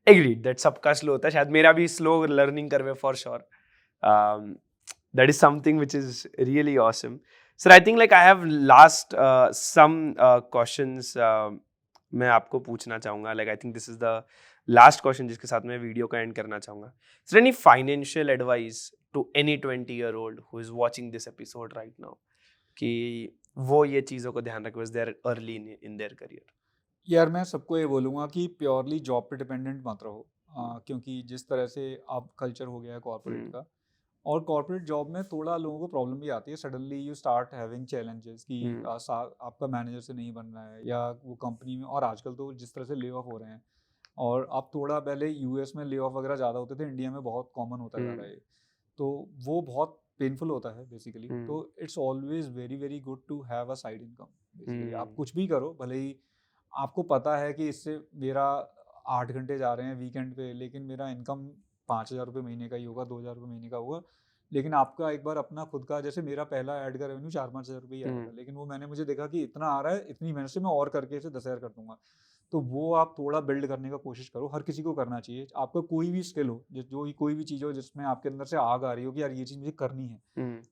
एग्रीड, दैट सबका स्लो होता है, शायद मेरा भी स्लो लर्निंग कर्व है for sure. That is something which is really awesome. Sir I think like I have last some questions मैं आपको पूछना चाहूँगा। Like I think this is the last question जिसके साथ मैं वीडियो का एंड करना चाहूँगा। Sir any financial advice to any 20-year-old who is watching this episode right now कि वो ये चीज़ों को ध्यान रखे, they are early in their career? यार मैं सबको ये बोलूँगा कि प्योरली जॉब पे डिपेंडेंट मत रहो, क्योंकि जिस तरह से अब कल्चर हो गया है कॉर्पोरेट का, और कॉर्पोरेट जॉब में थोड़ा लोगों को प्रॉब्लम भी आती है। Suddenly you start having challenges कि आपका मैनेजर से नहीं बन रहा है, या वो कंपनी में, और आजकल तो जिस तरह से ले ऑफ हो रहे हैं, और आप थोड़ा पहले यूएस में ले ऑफ वगैरह ज़्यादा होते थे, इंडिया में बहुत कॉमन होता जा रहा है, तो वो बहुत पेनफुल होता है बेसिकली। तो it's always very very good to have a side income basically. आप कुछ भी करो, भले ही आपको पता है कि इससे मेरा 8 घंटे जा रहे हैं वीकेंड पे, लेकिन मेरा इनकम 5,000 रुपये महीने का ही होगा, 2,000 रुपये महीने का होगा, लेकिन आपका एक बार अपना खुद का, जैसे मेरा पहला ऐड का रेवेन्यू 4-5 हज़ार रुपये ही आया था, लेकिन वो मैंने मुझे देखा कि इतना आ रहा है, इतनी मेहनत से मैं और करके इसे 10,000 कर दूंगा। तो वो आप थोड़ा बिल्ड करने का कोशिश करो, हर किसी को करना चाहिए। आपका कोई भी स्किल हो, जो कोई भी चीज़ हो जिसमें आपके अंदर से आग आ रही हो कि यार ये चीज़ मुझे करनी है,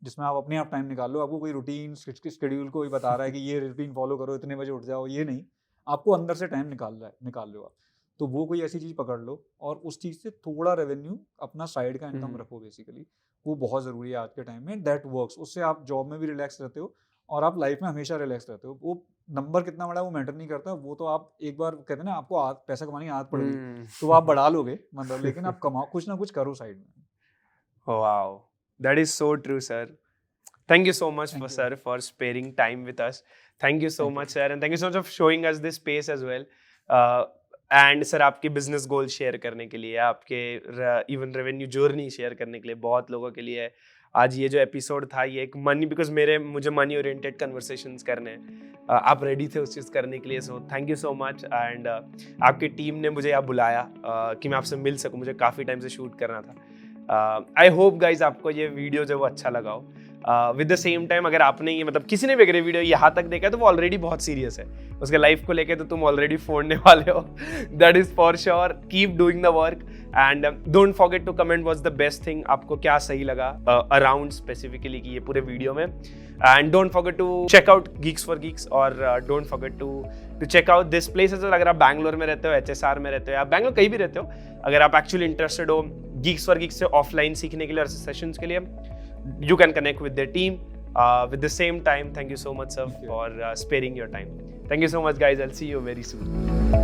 जिसमें आप अपने आप टाइम निकाल लो। आपको कोई रूटीन शेड्यूल कोई बता रहा है कि ये रूटीन फॉलो करो, इतने बजे उठ जाओ, ये नहीं, आपको अंदर से टाइम निकाल लो आप। तो वो कोई ऐसी चीज़ पकड़ लो और उस चीज़ से थोड़ा रेवेन्यू अपना साइड का इनकम रखो बेसिकली। वो बहुत ज़रूरी है आज के टाइम में, दैट वर्क्स। उससे आप जॉब में भी रिलैक्स रहते हो और आप लाइफ में हमेशा रिलैक्स रहते हो। वो नंबर कितना बड़ा है वो मैटर नहीं करता, वो तो आप एक बार कहते हैं ना, आपको पैसा कमाने की आदत पड़ गई तो आप बढ़ा लोगे मतलब, लेकिन आप कमाओ, कुछ ना कुछ करो साइड में। Wow, that is so true, sir. Thank you so much Thank you. sir for sparing time with us. Thank you so much, sir, and thank you so much for showing us this space as well. And sir आपके business गोल share करने के लिए, आपके even revenue journey share करने के लिए बहुत लोगों के लिए आज ये जो एपिसोड था, ये एक मनी, बिकॉज मुझे मनी ओरिएंटेड कन्वर्सेशंस करने हैं, आप रेडी थे उस चीज़ करने के लिए। So thank you so much. And आपकी टीम ने मुझे यहाँ बुलाया कि मैं आपसे मिल सकूँ, मुझे काफ़ी टाइम से शूट करना था। आई होप गाइज आपको ये वीडियो जो वो अच्छा लगा हो। विद द सेम टाइम अगर आपने ये मतलब किसी ने भी अगर ये वीडियो यहाँ तक देखा है तो वो ऑलरेडी बहुत सीरियस है, उसके लाइफ को लेके तो तुम ऑलरेडी फोड़ने वाले हो, that is for sure. Keep doing the work and don't forget to comment what's the best thing, आपको क्या सही लगा अराउंड स्पेसिफिकली कि ये पूरे वीडियो में। And don't forget to check out Geeks for Geeks और don't forget to check out this places. अगर आप बैंगलोर में रहते हो, HSR में रहते हो या बैंगलोर कहीं भी रहते हो, अगर आप एक्चुअली इंटरेस्टेड हो गीक्स फॉर गीक्स से ऑफलाइन सीखने के लिए और सेशंस के लिए, you can connect with their team. With the same time, thank you so much sir for sparing your time. Thank you so much guys, I'll see you very soon.